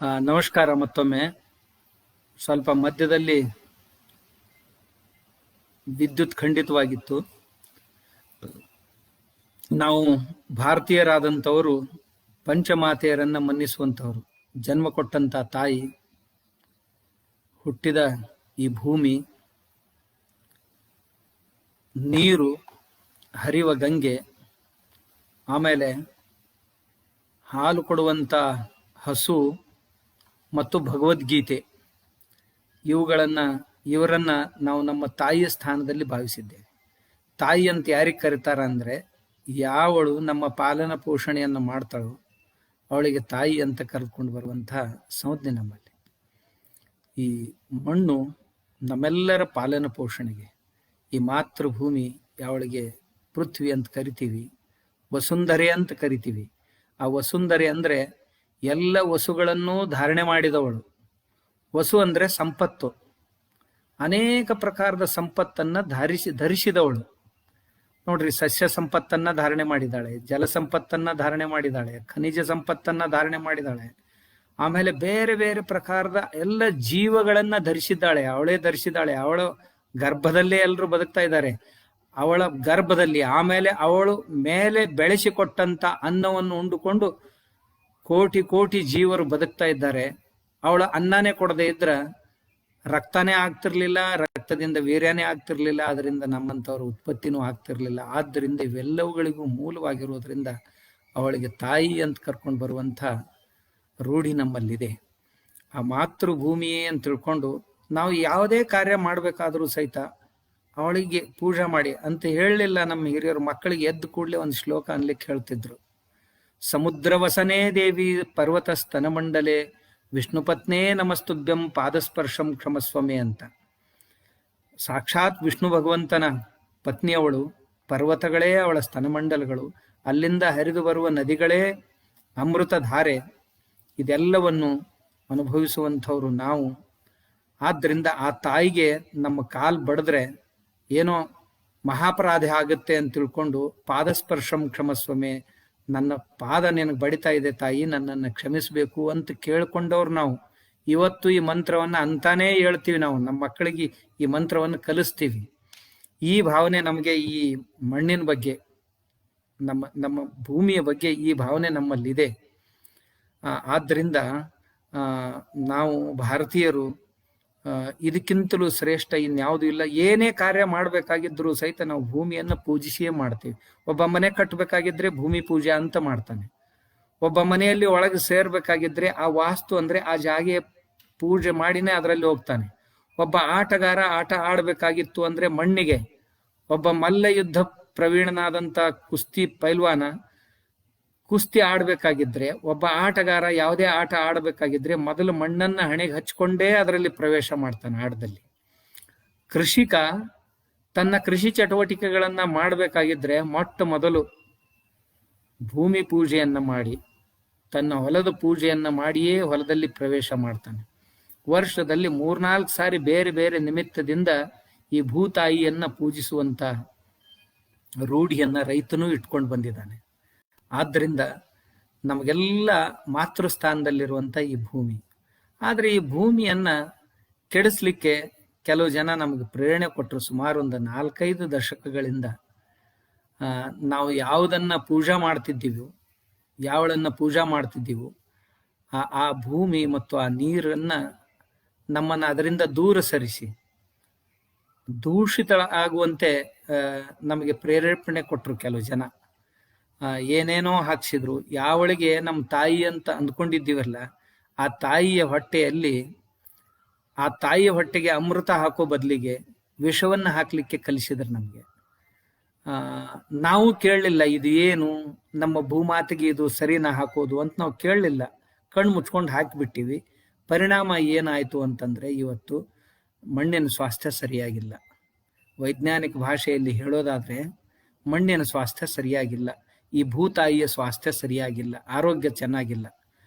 ನಮಸ್ಕಾರ ಮತ್ತೊಮ್ಮೆ. ಸ್ವಲ್ಪ ಮಧ್ಯದಲ್ಲಿ ವಿದ್ಯುತ್ ಖಂಡಿತವಾಗಿತ್ತು. ನಾವು ಭಾರತೀಯರಾದಂಥವರು ಪಂಚಮಾತೆಯರನ್ನ ಮನ್ನಿಸುವಂಥವ್ರು. ಜನ್ಮ ಕೊಟ್ಟಂತ ತಾಯಿ, ಹುಟ್ಟಿದ ಈ ಭೂಮಿ, ನೀರು, ಹರಿವ ಗಂಗೆ, ಆಮೇಲೆ ಹಾಲು ಕೊಡುವಂಥ ಹಸು ಮತ್ತು ಭಗವದ್ಗೀತೆ, ಇವರನ್ನ ನಾವು ನಮ್ಮ ತಾಯಿಯ ಸ್ಥಾನದಲ್ಲಿ ಭಾವಿಸಿದ್ದೇವೆ. ತಾಯಿ ಅಂತ ಯಾರಿಗೆ ಕರೀತಾರ ಅಂದರೆ, ಯಾವಳು ನಮ್ಮ ಪಾಲನ ಪೋಷಣೆಯನ್ನು ಮಾಡ್ತಾಳೋ ಅವಳಿಗೆ ತಾಯಿ ಅಂತ ಕರೆದುಕೊಂಡು ಬರುವಂಥ ಸಂಜ್ಞೆ ನಮ್ಮಲ್ಲಿ. ಈ ಮಣ್ಣು ನಮ್ಮೆಲ್ಲರ ಪಾಲನ ಪೋಷಣೆಗೆ, ಈ ಮಾತೃಭೂಮಿ ಯಾವಳಿಗೆ ಪೃಥ್ವಿ ಅಂತ ಕರಿತೀವಿ, ವಸುಂಧರೆ ಅಂತ ಕರಿತೀವಿ. ಆ ವಸುಂಧರೆ ಅಂದರೆ ಎಲ್ಲ ವಸುಗಳನ್ನು ಧಾರಣೆ ಮಾಡಿದವಳು. ವಸು ಅಂದರೆ ಸಂಪತ್ತು, ಅನೇಕ ಪ್ರಕಾರದ ಸಂಪತ್ತನ್ನ ಧರಿಸಿದವಳು. ನೋಡ್ರಿ, ಸಸ್ಯ ಸಂಪತ್ತನ್ನ ಧಾರಣೆ ಮಾಡಿದಾಳೆ, ಜಲ ಸಂಪತ್ತನ್ನ ಧಾರಣೆ ಮಾಡಿದಾಳೆ, ಖನಿಜ ಸಂಪತ್ತನ್ನ ಧಾರಣೆ ಮಾಡಿದಾಳೆ, ಆಮೇಲೆ ಬೇರೆ ಬೇರೆ ಪ್ರಕಾರದ ಎಲ್ಲ ಜೀವಗಳನ್ನ ಧರಿಸಿದ್ದಾಳೆ. ಅವಳೇ ಧರಿಸಿದಾಳೆ. ಅವಳ ಗರ್ಭದಲ್ಲೇ ಎಲ್ಲರೂ ಬದುಕ್ತಾ ಇದ್ದಾರೆ. ಅವಳ ಗರ್ಭದಲ್ಲಿ, ಆಮೇಲೆ ಅವಳು ಮೇಲೆ ಬೆಳೆಸಿಕೊಟ್ಟಂತ ಅನ್ನವನ್ನು ಉಂಡುಕೊಂಡು ಕೋಟಿ ಕೋಟಿ ಜೀವರು ಬದುಕ್ತಾ ಇದ್ದಾರೆ. ಅವಳ ಅನ್ನನೇ ಕೊಡದೇ ಇದ್ರ ರಕ್ತನೇ ಆಗ್ತಿರ್ಲಿಲ್ಲ, ರಕ್ತದಿಂದ ವೀರ್ಯನೇ ಆಗ್ತಿರ್ಲಿಲ್ಲ, ಅದರಿಂದ ನಮ್ಮಂಥವ್ರ ಉತ್ಪತ್ತಿನೂ ಆಗ್ತಿರ್ಲಿಲ್ಲ. ಆದ್ದರಿಂದ ಇವೆಲ್ಲವುಗಳಿಗೂ ಮೂಲವಾಗಿರುವುದರಿಂದ ಅವಳಿಗೆ ತಾಯಿ ಅಂತ ಕರ್ಕೊಂಡು ಬರುವಂಥ ರೂಢಿ ನಮ್ಮಲ್ಲಿದೆ. ಆ ಮಾತೃಭೂಮಿಯೇ ಅಂತ ತಿಳ್ಕೊಂಡು ನಾವು ಯಾವುದೇ ಕಾರ್ಯ ಮಾಡಬೇಕಾದ್ರೂ ಸಹಿತ ಅವಳಿಗೆ ಪೂಜೆ ಮಾಡಿ ಅಂತ ಹೇಳಲಿಲ್ಲ. ನಮ್ಮ ಹಿರಿಯರು ಮಕ್ಕಳಿಗೆ ಎದ್ದು ಕೂಡಲೇ ಒಂದು ಶ್ಲೋಕ ಅನ್ಲಿಕ್ಕೆ ಹೇಳ್ತಿದ್ರು. ಸಮುದ್ರ ವಸನೇ ದೇವಿ ಪರ್ವತ ಸ್ತನಮಂಡಲೆ ವಿಷ್ಣುಪತ್ನೇ ನಮಸ್ತುಭ್ಯಂ ಪಾದಸ್ಪರ್ಶಂ ಕ್ಷಮಸ್ವಮೆ ಅಂತ. ಸಾಕ್ಷಾತ್ ವಿಷ್ಣು ಭಗವಂತನ ಪತ್ನಿಯವಳು, ಪರ್ವತಗಳೇ ಅವಳ ಸ್ತನಮಂಡಲಗಳು, ಅಲ್ಲಿಂದ ಹರಿದು ಬರುವ ನದಿಗಳೇ ಅಮೃತ ಧಾರೆ. ಇದೆಲ್ಲವನ್ನು ಅನುಭವಿಸುವಂಥವ್ರು ನಾವು. ಆದ್ದರಿಂದ ಆ ತಾಯಿಗೆ ನಮ್ಮ ಕಾಲು ಬಡಿದ್ರೆ ಏನೋ ಮಹಾಪರಾಧ ಆಗುತ್ತೆ ಅಂತ ತಿಳ್ಕೊಂಡು ಪಾದಸ್ಪರ್ಶಂ ಕ್ಷಮಸ್ವಮೆ, ನನ್ನ ಪಾದ ನಿನಗೆ ಬಡಿತಾ ಇದೆ ತಾಯಿ, ನನ್ನನ್ನು ಕ್ಷಮಿಸಬೇಕು ಅಂತ ಕೇಳ್ಕೊಂಡವ್ರು ನಾವು. ಇವತ್ತು ಈ ಮಂತ್ರವನ್ನು ಅಂತಾನೇ ಹೇಳ್ತೀವಿ. ನಾವು ನಮ್ಮ ಮಕ್ಕಳಿಗೆ ಈ ಮಂತ್ರವನ್ನು ಕಲಿಸ್ತೀವಿ. ಈ ಭಾವನೆ ನಮಗೆ ಈ ಮಣ್ಣಿನ ಬಗ್ಗೆ, ನಮ್ಮ ಭೂಮಿಯ ಬಗ್ಗೆ ಈ ಭಾವನೆ ನಮ್ಮಲ್ಲಿದೆ. ಆದ್ದರಿಂದ ನಾವು ಭಾರತೀಯರು ಇದಕ್ಕಿಂತಲೂ ಶ್ರೇಷ್ಠ ಇನ್ಯಾವುದೂ ಇಲ್ಲ. ಏನೇ ಕಾರ್ಯ ಮಾಡಬೇಕಾಗಿದ್ರು ಸಹಿತ ನಾವು ಭೂಮಿಯನ್ನು ಪೂಜಿಸಿಯೇ ಮಾಡ್ತೀವಿ. ಒಬ್ಬ ಮನೆ ಕಟ್ಟಬೇಕಾಗಿದ್ರೆ ಭೂಮಿ ಪೂಜೆ ಅಂತ ಮಾಡ್ತಾನೆ. ಒಬ್ಬ ಮನೆಯಲ್ಲಿ ಒಳಗೆ ಸೇರ್ಬೇಕಾಗಿದ್ರೆ ಆ ವಾಸ್ತು ಅಂದ್ರೆ ಆ ಜಾಗೆ ಪೂಜೆ ಮಾಡಿನೇ ಅದರಲ್ಲಿ ಹೋಗ್ತಾನೆ. ಒಬ್ಬ ಆಟಗಾರ ಆಟ ಆಡಬೇಕಾಗಿತ್ತು ಅಂದ್ರೆ ಮಣ್ಣಿಗೆ, ಒಬ್ಬ ಮಲ್ಲ ಯುದ್ಧ ಪ್ರವೀಣನಾದಂಥ ಕುಸ್ತಿ ಪೈಲ್ವಾನ ಕುಸ್ತಿ ಆಡಬೇಕಾಗಿದ್ರೆ, ಒಬ್ಬ ಆಟಗಾರ ಯಾವುದೇ ಆಟ ಆಡಬೇಕಾಗಿದ್ರೆ ಮೊದಲು ಮಣ್ಣನ್ನ ಹಣೆಗೆ ಹಚ್ಕೊಂಡೇ ಅದರಲ್ಲಿ ಪ್ರವೇಶ ಮಾಡ್ತಾನೆ ಆಟದಲ್ಲಿ. ಕೃಷಿಕ ತನ್ನ ಕೃಷಿ ಚಟುವಟಿಕೆಗಳನ್ನ ಮಾಡಬೇಕಾಗಿದ್ರೆ ಮೊಟ್ಟ ಮೊದಲು ಭೂಮಿ ಪೂಜೆಯನ್ನ ಮಾಡಿ, ತನ್ನ ಹೊಲದ ಪೂಜೆಯನ್ನ ಮಾಡಿಯೇ ಹೊಲದಲ್ಲಿ ಪ್ರವೇಶ ಮಾಡ್ತಾನೆ. ವರ್ಷದಲ್ಲಿ 3-4 ಸಾರಿ ಬೇರೆ ಬೇರೆ ನಿಮಿತ್ತದಿಂದ ಈ ಭೂತಾಯಿಯನ್ನ ಪೂಜಿಸುವಂತ ರೂಢಿಯನ್ನ ರೈತನೂ ಇಟ್ಕೊಂಡು ಬಂದಿದ್ದಾನೆ. ಆದ್ದರಿಂದ ನಮಗೆಲ್ಲ ಮಾತೃಸ್ಥಾನದಲ್ಲಿರುವಂಥ ಈ ಭೂಮಿ. ಆದರೆ ಈ ಭೂಮಿಯನ್ನ ಕೆಡಿಸ್ಲಿಕ್ಕೆ ಕೆಲವು ಜನ ನಮಗೆ ಪ್ರೇರಣೆ ಕೊಟ್ಟರು. ಸುಮಾರು ಒಂದು 4-5 ದಶಕಗಳಿಂದ ನಾವು ಯಾವುದನ್ನ ಪೂಜಾ ಮಾಡ್ತಿದ್ದೀವೋ, ಯಾವಳನ್ನ ಪೂಜಾ ಮಾಡ್ತಿದ್ದೀವೋ ಆ ಭೂಮಿ ಮತ್ತು ಆ ನೀರನ್ನ ನಮ್ಮನ್ನ ಅದರಿಂದ ದೂರ ಸರಿಸಿ ದೂಷಿತ ಆಗುವಂತೆ ನಮಗೆ ಪ್ರೇರೇಪಣೆ ಕೊಟ್ಟರು ಕೆಲವು ಜನ. ಏನೇನೋ ಹಾಕ್ಸಿದ್ರು. ಯಾವಳಿಗೆ ನಮ್ಮ ತಾಯಿ ಅಂತ ಅಂದ್ಕೊಂಡಿದ್ದೀವಲ್ಲ, ಆ ತಾಯಿಯ ಹೊಟ್ಟೆಯಲ್ಲಿ, ಆ ತಾಯಿಯ ಹೊಟ್ಟೆಗೆ ಅಮೃತ ಹಾಕೋ ಬದಲಿಗೆ ವಿಷವನ್ನ ಹಾಕ್ಲಿಕ್ಕೆ ಕಲಿಸಿದ್ರು ನಮಗೆ. ನಾವು ಕೇಳಲಿಲ್ಲ, ಇದು ಏನು, ನಮ್ಮ ಭೂಮಾತೆಗೆ ಇದು ಸರಿನಾ ಹಾಕೋದು ಅಂತ ನಾವು ಕೇಳಲಿಲ್ಲ. ಕಣ್ಣು ಮುಚ್ಕೊಂಡು ಹಾಕಿಬಿಟ್ಟಿವಿ. ಪರಿಣಾಮ ಏನಾಯಿತು ಅಂತಂದ್ರೆ, ಇವತ್ತು ಮಣ್ಣಿನ ಸ್ವಾಸ್ಥ್ಯ ಸರಿಯಾಗಿಲ್ಲ. ವೈಜ್ಞಾನಿಕ ಭಾಷೆಯಲ್ಲಿ ಹೇಳೋದಾದ್ರೆ ಮಣ್ಣಿನ ಸ್ವಾಸ್ಥ್ಯ ಸರಿಯಾಗಿಲ್ಲ, ಈ ಭೂತಾಯಿಯ ಸ್ವಾಸ್ಥ್ಯ ಸರಿಯಾಗಿಲ್ಲ, ಆರೋಗ್ಯ ಚೆನ್ನಾಗಿಲ್ಲ.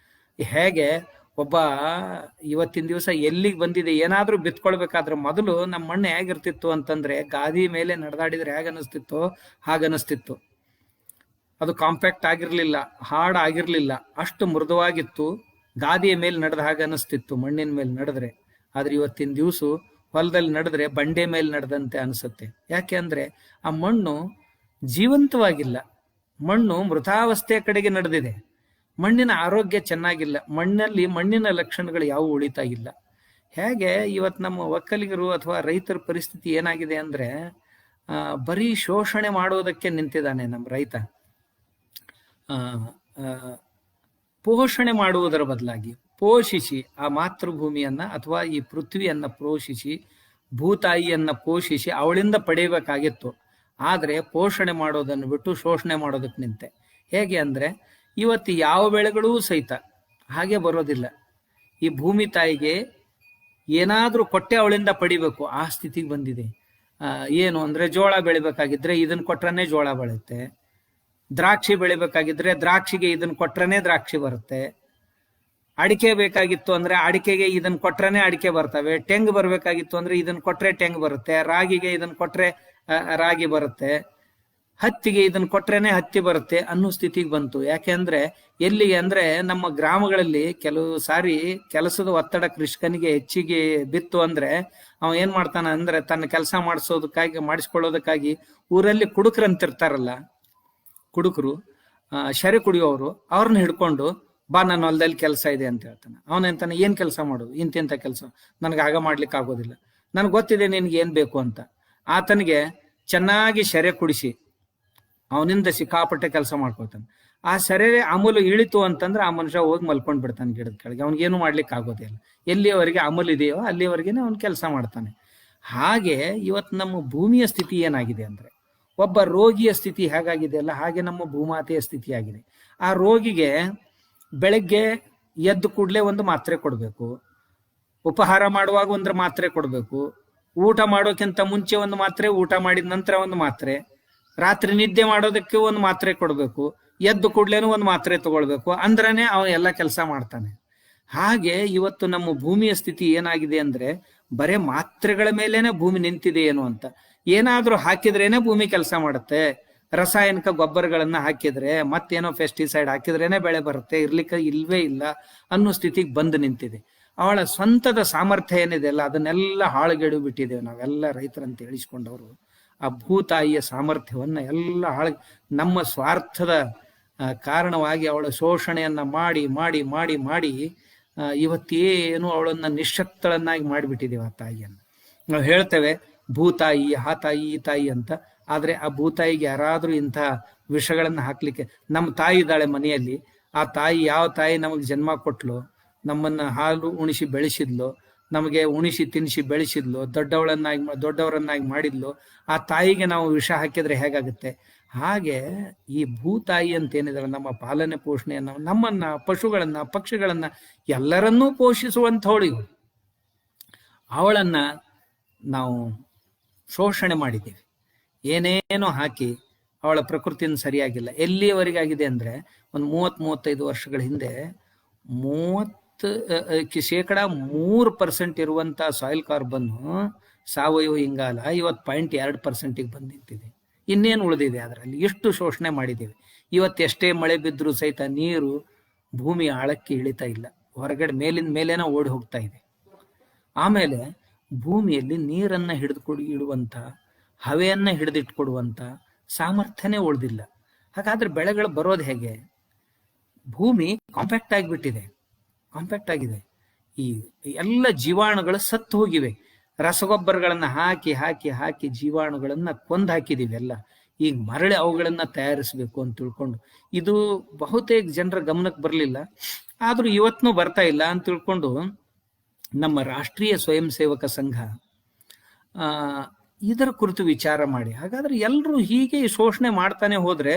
ಹೇಗೆ ಒಬ್ಬ ಇವತ್ತಿನ ದಿವಸ ಎಲ್ಲಿಗೆ ಬಂದಿದೆ, ಏನಾದ್ರೂ ಬಿತ್ಕೊಳ್ಬೇಕಾದ್ರೆ ಮೊದಲು ನಮ್ಮ ಮಣ್ಣು ಹೇಗಿರ್ತಿತ್ತು ಅಂತಂದ್ರೆ, ಗಾದಿ ಮೇಲೆ ನಡೆದಾಡಿದ್ರೆ ಹೇಗನ್ನಿಸ್ತಿತ್ತೋ ಹಾಗನ್ನಿಸ್ತಿತ್ತು. ಅದು ಕಾಂಪ್ಯಾಕ್ಟ್ ಆಗಿರ್ಲಿಲ್ಲ, ಹಾರ್ಡ್ ಆಗಿರ್ಲಿಲ್ಲ, ಅಷ್ಟು ಮೃದುವಾಗಿತ್ತು. ಗಾದಿಯ ಮೇಲೆ ನಡೆದ ಹಾಗೆ ಅನಿಸ್ತಿತ್ತು ಮಣ್ಣಿನ ಮೇಲೆ ನಡೆದ್ರೆ. ಆದ್ರೆ ಇವತ್ತಿನ ದಿವಸ ಹೊಲದಲ್ಲಿ ನಡೆದ್ರೆ ಬಂಡೆ ಮೇಲೆ ನಡೆದಂತೆ ಅನಿಸುತ್ತೆ. ಯಾಕೆ ಅಂದ್ರೆ ಆ ಮಣ್ಣು ಜೀವಂತವಾಗಿಲ್ಲ, ಮಣ್ಣು ಮೃತಾವಸ್ಥೆಯ ಕಡೆಗೆ ನಡೆದಿದೆ. ಮಣ್ಣಿನ ಆರೋಗ್ಯ ಚೆನ್ನಾಗಿಲ್ಲ, ಮಣ್ಣಿನ ಲಕ್ಷಣಗಳು ಯಾವ ಉಳಿತಾ ಇಲ್ಲ. ಹೇಗೆ ಇವತ್ತು ನಮ್ಮ ಒಕ್ಕಲಿಗರು ಅಥವಾ ರೈತರ ಪರಿಸ್ಥಿತಿ ಏನಾಗಿದೆ ಅಂದ್ರೆ ಬರೀ ಶೋಷಣೆ ಮಾಡೋದಕ್ಕೆ ನಿಂತಿದ್ದಾನೆ ನಮ್ಮ ರೈತ. ಪೋಷಣೆ ಮಾಡುವುದರ ಬದಲಾಗಿ ಪೋಷಿಸಿ ಆ ಮಾತೃಭೂಮಿಯನ್ನ ಅಥವಾ ಈ ಪೃಥ್ವಿಯನ್ನ ಪೋಷಿಸಿ, ಭೂತಾಯಿಯನ್ನ ಪೋಷಿಸಿ ಅವಳಿಂದ ಪಡೆಯಬೇಕಾಗಿತ್ತು. ಆದ್ರೆ ಪೋಷಣೆ ಮಾಡೋದನ್ನು ಬಿಟ್ಟು ಶೋಷಣೆ ಮಾಡೋದಕ್ಕೆ ನಿಂತೆ. ಹೇಗೆ ಅಂದ್ರೆ ಇವತ್ತು ಯಾವ ಬೆಳೆಗಳೂ ಸಹಿತ ಹಾಗೆ ಬರೋದಿಲ್ಲ. ಈ ಭೂಮಿ ತಾಯಿಗೆ ಏನಾದ್ರೂ ಕೊಟ್ಟೆ ಅವಳಿಂದ ಪಡಿಬೇಕು, ಆ ಸ್ಥಿತಿಗೆ ಬಂದಿದೆ. ಏನು ಅಂದ್ರೆ ಜೋಳ ಬೆಳಿಬೇಕಾಗಿದ್ರೆ ಇದನ್ನ ಕೊಟ್ರನೇ ಜೋಳ ಬೆಳುತ್ತೆ, ದ್ರಾಕ್ಷಿ ಬೆಳಿಬೇಕಾಗಿದ್ರೆ ದ್ರಾಕ್ಷಿಗೆ ಇದನ್ನ ಕೊಟ್ರನೇ ದ್ರಾಕ್ಷಿ ಬರುತ್ತೆ, ಅಡಿಕೆ ಬೇಕಾಗಿತ್ತು ಅಂದ್ರೆ ಅಡಿಕೆಗೆ ಇದನ್ನ ಕೊಟ್ರನೇ ಅಡಿಕೆ ಬರ್ತವೆ, ಟೆಂಗ್ ಬರ್ಬೇಕಾಗಿತ್ತು ಅಂದ್ರೆ ಇದನ್ನ ಕೊಟ್ರೆ ಟೆಂಗ್ ಬರುತ್ತೆ, ರಾಗಿಗೆ ಇದನ್ನ ಕೊಟ್ರೆ ರಾಗಿ ಬರುತ್ತೆ, ಹತ್ತಿಗೆ ಇದನ್ನ ಕೊಟ್ರೇನೆ ಹತ್ತಿ ಬರುತ್ತೆ ಅನ್ನೋ ಸ್ಥಿತಿಗೆ ಬಂತು. ಯಾಕೆಂದ್ರೆ ಎಲ್ಲಿಗೆ ಅಂದ್ರೆ ನಮ್ಮ ಗ್ರಾಮಗಳಲ್ಲಿ ಕೆಲವು ಸಾರಿ ಕೆಲಸದ ಒತ್ತಡ ಕೃಷಿಕನಿಗೆ ಹೆಚ್ಚಿಗೆ ಬಿತ್ತು ಅಂದ್ರೆ ಅವ ಏನ್ ಮಾಡ್ತಾನ ಅಂದ್ರೆ ತನ್ನ ಕೆಲಸ ಮಾಡಿಸ್ಕೊಳ್ಳೋದಕ್ಕಾಗಿ ಊರಲ್ಲಿ ಕುಡುಕರಂತಿರ್ತಾರಲ್ಲ, ಕುಡುಕರು ಶರೆ ಕುಡಿಯೋರು, ಅವ್ರನ್ನ ಹಿಡ್ಕೊಂಡು ಬಾ ನನ್ನ ಹೊಲದಲ್ಲಿ ಕೆಲಸ ಇದೆ ಅಂತ ಹೇಳ್ತಾನೆ. ಅವನೆಂತಾನೆ ಏನ್ ಕೆಲಸ ಮಾಡೋದು, ಇಂತಿಂತ ಕೆಲಸ ನನಗೆ ಆಗ ಮಾಡ್ಲಿಕ್ಕೆ ಆಗೋದಿಲ್ಲ, ನನ್ಗೆ ಗೊತ್ತಿದೆ ನಿನ್ಗೆ ಏನ್ ಬೇಕು ಅಂತ. ಆತನಿಗೆ ಚೆನ್ನಾಗಿ ಶರೆ ಕುಡಿಸಿ ಅವನಿಂದ ಸಿಕ್ಕಾಪಟ್ಟೆ ಕೆಲಸ ಮಾಡ್ಕೊತಾನೆ. ಆ ಸೆರೆ ಅಮಲು ಇಳಿತು ಅಂತಂದ್ರೆ ಆ ಮನುಷ್ಯ ಹೋಗಿ ಮಲ್ಕೊಂಡ್ ಬಿಡ್ತಾನೆ ಗಿಡದ ಕೆಳಗೆ, ಅವ್ನಿಗೇನು ಮಾಡ್ಲಿಕ್ಕೆ ಆಗೋದಿಲ್ಲ. ಎಲ್ಲಿಯವರೆಗೆ ಅಮಲು ಇದೆಯೋ ಅಲ್ಲಿವರೆಗೇನೆ ಅವ್ನು ಕೆಲಸ ಮಾಡ್ತಾನೆ. ಹಾಗೆ ಇವತ್ತು ನಮ್ಮ ಭೂಮಿಯ ಸ್ಥಿತಿ ಏನಾಗಿದೆ ಅಂದ್ರೆ, ಒಬ್ಬ ರೋಗಿಯ ಸ್ಥಿತಿ ಹೇಗಾಗಿದೆ ಅಲ್ಲ ಹಾಗೆ ನಮ್ಮ ಭೂಮಾತೆಯ ಸ್ಥಿತಿ ಆಗಿದೆ. ಆ ರೋಗಿಗೆ ಬೆಳಗ್ಗೆ ಎದ್ದು ಕೂಡಲೇ ಒಂದು ಮಾತ್ರೆ ಕೊಡಬೇಕು, ಉಪಹಾರ ಮಾಡುವಾಗ ಒಂದು ಮಾತ್ರೆ ಕೊಡಬೇಕು, ಊಟ ಮಾಡೋಕ್ಕಿಂತ ಮುಂಚೆ ಒಂದು ಮಾತ್ರೆ, ಊಟ ಮಾಡಿದ ನಂತರ ಒಂದು ಮಾತ್ರೆ, ರಾತ್ರಿ ನಿದ್ದೆ ಮಾಡೋದಕ್ಕೆ ಒಂದು ಮಾತ್ರೆ ಕೊಡಬೇಕು, ಎದ್ದು ಕೂಡ್ಲೇನು ಒಂದು ಮಾತ್ರೆ ತಗೊಳ್ಬೇಕು, ಅಂದ್ರನೇ ಅವನು ಎಲ್ಲ ಕೆಲಸ ಮಾಡ್ತಾನೆ. ಹಾಗೆ ಇವತ್ತು ನಮ್ಮ ಭೂಮಿಯ ಸ್ಥಿತಿ ಏನಾಗಿದೆ ಅಂದ್ರೆ ಬರೇ ಮಾತ್ರೆಗಳ ಮೇಲೇನೆ ಭೂಮಿ ನಿಂತಿದೆ ಏನು ಅಂತ. ಏನಾದ್ರೂ ಹಾಕಿದ್ರೇನೆ ಭೂಮಿ ಕೆಲಸ ಮಾಡುತ್ತೆ. ರಾಸಾಯನಿಕ ಗೊಬ್ಬರಗಳನ್ನ ಹಾಕಿದ್ರೆ ಮತ್ತೇನೋ ಪೆಸ್ಟಿಸೈಡ್ ಹಾಕಿದ್ರೇನೆ ಬೆಳೆ ಬರುತ್ತೆ, ಇರ್ಲಿಕ್ಕೆ ಇಲ್ವೇ ಇಲ್ಲ ಅನ್ನೋ ಸ್ಥಿತಿಗೆ ಬಂದು ನಿಂತಿದೆ. ಅವಳ ಸ್ವಂತದ ಸಾಮರ್ಥ್ಯ ಏನಿದೆ ಅಲ್ಲ ಅದನ್ನೆಲ್ಲ ಹಾಳುಗೆಡು ಬಿಟ್ಟಿದ್ದೇವೆ ನಾವೆಲ್ಲ ರೈತರಂತ ಹೇಳಿಸ್ಕೊಂಡವರು. ಆ ಭೂತಾಯಿಯ ಸಾಮರ್ಥ್ಯವನ್ನ ಎಲ್ಲ ನಮ್ಮ ಸ್ವಾರ್ಥದ ಕಾರಣವಾಗಿ ಅವಳ ಶೋಷಣೆಯನ್ನ ಮಾಡಿ ಮಾಡಿ ಮಾಡಿ ಮಾಡಿ ಇವತ್ತೇನು ಅವಳನ್ನ ನಿಶಕ್ತಳನ್ನಾಗಿ ಮಾಡಿಬಿಟ್ಟಿದ್ದೇವೆ ಆ ತಾಯಿಯನ್ನು. ನಾವು ಹೇಳ್ತೇವೆ ಭೂತಾಯಿ, ಆ ತಾಯಿ, ಈ ತಾಯಿ ಅಂತ. ಆದ್ರೆ ಆ ಭೂತಾಯಿಗೆ ಯಾರಾದ್ರೂ ಇಂಥ ವಿಷಗಳನ್ನ ಹಾಕ್ಲಿಕ್ಕೆ, ನಮ್ಮ ತಾಯಿ ಇದ್ದಾಳೆ ಮನೆಯಲ್ಲಿ, ಆ ತಾಯಿ ಯಾವ ತಾಯಿ ನಮಗೆ ಜನ್ಮ ಕೊಟ್ಲು, ನಮ್ಮನ್ನ ಹಾಲು ಉಣಿಸಿ ಬೆಳೆಸಿದ್ಲು, ನಮಗೆ ಉಣಿಸಿ ತಿನ್ನಿಸಿ ಬೆಳೆಸಿದ್ಲು, ದೊಡ್ಡವರನ್ನಾಗಿ ಮಾಡಿದ್ಲು, ಆ ತಾಯಿಗೆ ನಾವು ವಿಷ ಹಾಕಿದ್ರೆ ಹೇಗಾಗುತ್ತೆ? ಹಾಗೆ ಈ ಭೂತಾಯಿ ಅಂತ ಏನಿದಾರೆ ನಮ್ಮ ಪಾಲನೆ ಪೋಷಣೆಯನ್ನು, ನಮ್ಮನ್ನ, ಪಶುಗಳನ್ನ, ಪಕ್ಷಿಗಳನ್ನ ಎಲ್ಲರನ್ನೂ ಪೋಷಿಸುವಂಥವಳು ಇವಳು. ಅವಳನ್ನ ನಾವು ಶೋಷಣೆ ಮಾಡಿದ್ದೇವೆ, ಏನೇನೋ ಹಾಕಿ. ಅವಳ ಪ್ರಕೃತಿಯನ್ನು ಸರಿಯಾಗಿಲ್ಲ. ಎಲ್ಲಿಯವರೆಗಾಗಿದೆ ಅಂದ್ರೆ ಒಂದು 30-35 ವರ್ಷಗಳ ಹಿಂದೆ 3% ಇರುವಂತ ಸಾಯಿಲ್ ಕಾರ್ಬನ್ ಸಾವಯವ ಇಂಗಾಲ ಇವತ್ತು 0.2% ಬಂದು ನಿಂತಿದೆ. ಇನ್ನೇನು ಉಳಿದಿದೆ ಅದರಲ್ಲಿ? ಎಷ್ಟು ಶೋಷಣೆ ಮಾಡಿದ್ದೇವೆ. ಇವತ್ತು ಎಷ್ಟೇ ಮಳೆ ಬಿದ್ದರೂ ಸಹಿತ ನೀರು ಭೂಮಿ ಆಳಕ್ಕೆ ಇಳಿತಾ ಇಲ್ಲ, ಹೊರಗಡೆ ಮೇಲಿಂದ ಮೇಲೇನ ಓಡಿ ಹೋಗ್ತಾ ಇದೆ. ಆಮೇಲೆ ಭೂಮಿಯಲ್ಲಿ ನೀರನ್ನ ಇಡುವಂತ, ಹವೆಯನ್ನ ಹಿಡಿದಿಟ್ಕೊಡುವಂತ ಸಾಮರ್ಥ್ಯನೇ ಉಳಿದಿಲ್ಲ. ಹಾಗಾದ್ರೆ ಬೆಳೆಗಳು ಬರೋದು ಹೇಗೆ? ಭೂಮಿ ಕಾಂಪ್ಯಾಕ್ಟ್ ಆಗಿಬಿಟ್ಟಿದೆ, ಕಾಂಪ್ಯಾಕ್ಟ್ ಆಗಿದೆ. ಈ ಎಲ್ಲ ಜೀವಾಣುಗಳು ಸತ್ತು ಹೋಗಿವೆ. ರಸಗೊಬ್ಬರಗಳನ್ನ ಹಾಕಿ ಹಾಕಿ ಹಾಕಿ ಜೀವಾಣುಗಳನ್ನ ಕೊಂದು ಹಾಕಿದೀವಿ ಎಲ್ಲ. ಈಗ ಮರಳಿ ಅವುಗಳನ್ನ ತಯಾರಿಸಬೇಕು ಅಂತ ತಿಳ್ಕೊಂಡು, ಇದು ಬಹುತೇಕ ಜನರ ಗಮನಕ್ಕೆ ಬರಲಿಲ್ಲ, ಆದ್ರೂ ಇವತ್ನೂ ಬರ್ತಾ ಇಲ್ಲ ಅಂತ ತಿಳ್ಕೊಂಡು ನಮ್ಮ ರಾಷ್ಟ್ರೀಯ ಸ್ವಯಂ ಸೇವಕ ಸಂಘ ಇದರ ಕುರಿತು ವಿಚಾರ ಮಾಡಿ, ಹಾಗಾದ್ರೆ ಎಲ್ಲರೂ ಹೀಗೆ ಶೋಷಣೆ ಮಾಡ್ತಾನೆ ಹೋದ್ರೆ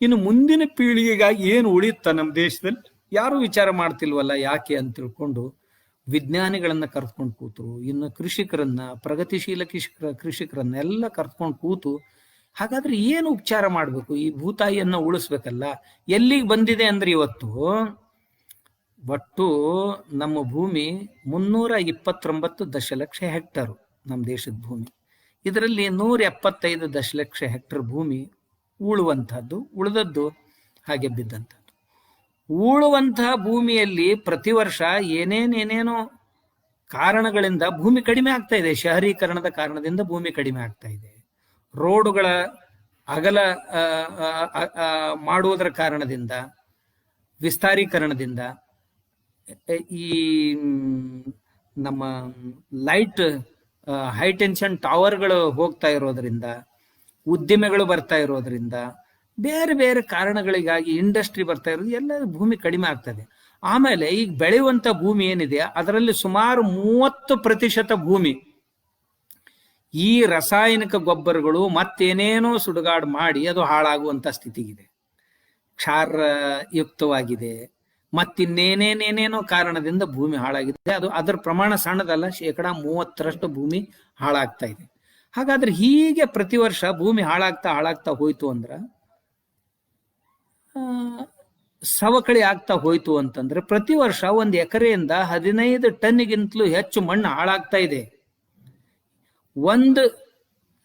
ಇನ್ನು ಮುಂದಿನ ಪೀಳಿಗೆಗಾಗಿ ಏನು ಉಳಿಯುತ್ತ ನಮ್ಮ ದೇಶದಲ್ಲಿ? ಯಾರು ವಿಚಾರ ಮಾಡ್ತಿಲ್ವಲ್ಲ, ಯಾಕೆ ಅಂತ ತಿಳ್ಕೊಂಡು ವಿಜ್ಞಾನಿಗಳನ್ನ ಕರ್ಕೊಂಡು ಕೂತು, ಇನ್ನು ಕೃಷಿಕರನ್ನ, ಪ್ರಗತಿಶೀಲ ಕೃಷಿಕರನ್ನ ಎಲ್ಲ ಕರ್ಕೊಂಡು ಕೂತು, ಹಾಗಾದ್ರೆ ಏನು ಉಪಚಾರ ಮಾಡಬೇಕು? ಈ ಭೂತಾಯಿಯನ್ನ ಉಳಿಸ್ಬೇಕಲ್ಲ. ಎಲ್ಲಿಗೆ ಬಂದಿದೆ ಅಂದ್ರೆ ಇವತ್ತು ಒಟ್ಟು ನಮ್ಮ ಭೂಮಿ 329 ದಶಲಕ್ಷ ಹೆಕ್ಟರ್ ನಮ್ಮ ದೇಶದ ಭೂಮಿ. ಇದರಲ್ಲಿ 175 ದಶಲಕ್ಷ ಹೆಕ್ಟರ್ ಭೂಮಿ ಉಳುವಂಥದ್ದು, ಉಳಿದದ್ದು ಹಾಗೆ ಬಿದ್ದಂಥದ್ದು. ಉಳುವಂತಹ ಭೂಮಿಯಲ್ಲಿ ಪ್ರತಿ ವರ್ಷ ಏನೇನೇನೇನೋ ಕಾರಣಗಳಿಂದ ಭೂಮಿ ಕಡಿಮೆ ಆಗ್ತಾ ಇದೆ. ಶಹರೀಕರಣದ ಕಾರಣದಿಂದ ಭೂಮಿ ಕಡಿಮೆ ಆಗ್ತಾ ಇದೆ. ರೋಡುಗಳ ಅಗಲ ಮಾಡುವುದರ ಕಾರಣದಿಂದ, ವಿಸ್ತಾರೀಕರಣದಿಂದ, ಈ ನಮ್ಮ ಲೈಟ್ ಹೈಟೆನ್ಷನ್ ಟವರ್ಗಳು ಹೋಗ್ತಾ ಇರೋದ್ರಿಂದ, ಉದ್ದಿಮೆಗಳು ಬರ್ತಾ ಇರೋದ್ರಿಂದ, ಬೇರೆ ಬೇರೆ ಕಾರಣಗಳಿಗಾಗಿ ಇಂಡಸ್ಟ್ರಿ ಬರ್ತಾ ಇರೋದು ಎಲ್ಲ ಭೂಮಿ ಕಡಿಮೆ ಆಗ್ತದೆ. ಆಮೇಲೆ ಈಗ ಬೆಳೆಯುವಂತ ಭೂಮಿ ಏನಿದೆ ಅದರಲ್ಲಿ ಸುಮಾರು 30% ಭೂಮಿ ಈ ರಾಸಾಯನಿಕ ಗೊಬ್ಬರಗಳು ಮತ್ತೇನೇನೋ ಸುಡುಗಾಡು ಮಾಡಿ ಅದು ಹಾಳಾಗುವಂತ ಸ್ಥಿತಿಗಿದೆ, ಕ್ಷಾರಯುಕ್ತವಾಗಿದೆ, ಮತ್ತಿನ್ನೇನೇನೇನೇನೋ ಕಾರಣದಿಂದ ಭೂಮಿ ಹಾಳಾಗಿದೆ. ಅದು ಅದರ ಪ್ರಮಾಣ ಸಣ್ಣದಲ್ಲ, 30% ಭೂಮಿ ಹಾಳಾಗ್ತಾ ಇದೆ. ಹಾಗಾದ್ರೆ ಹೀಗೆ ಪ್ರತಿ ವರ್ಷ ಭೂಮಿ ಹಾಳಾಗ್ತಾ ಹೋಯ್ತು ಅಂದ್ರ ಸವಕಳಿ ಆಗ್ತಾ ಹೋಯ್ತು ಅಂತಂದ್ರೆ ಪ್ರತಿ ವರ್ಷ 1 ಎಕರೆಯಿಂದ 15 ಟನ್ಗಿಂತಲೂ ಹೆಚ್ಚು ಮಣ್ಣು ಹಾಳಾಗ್ತಾ ಇದೆ. 1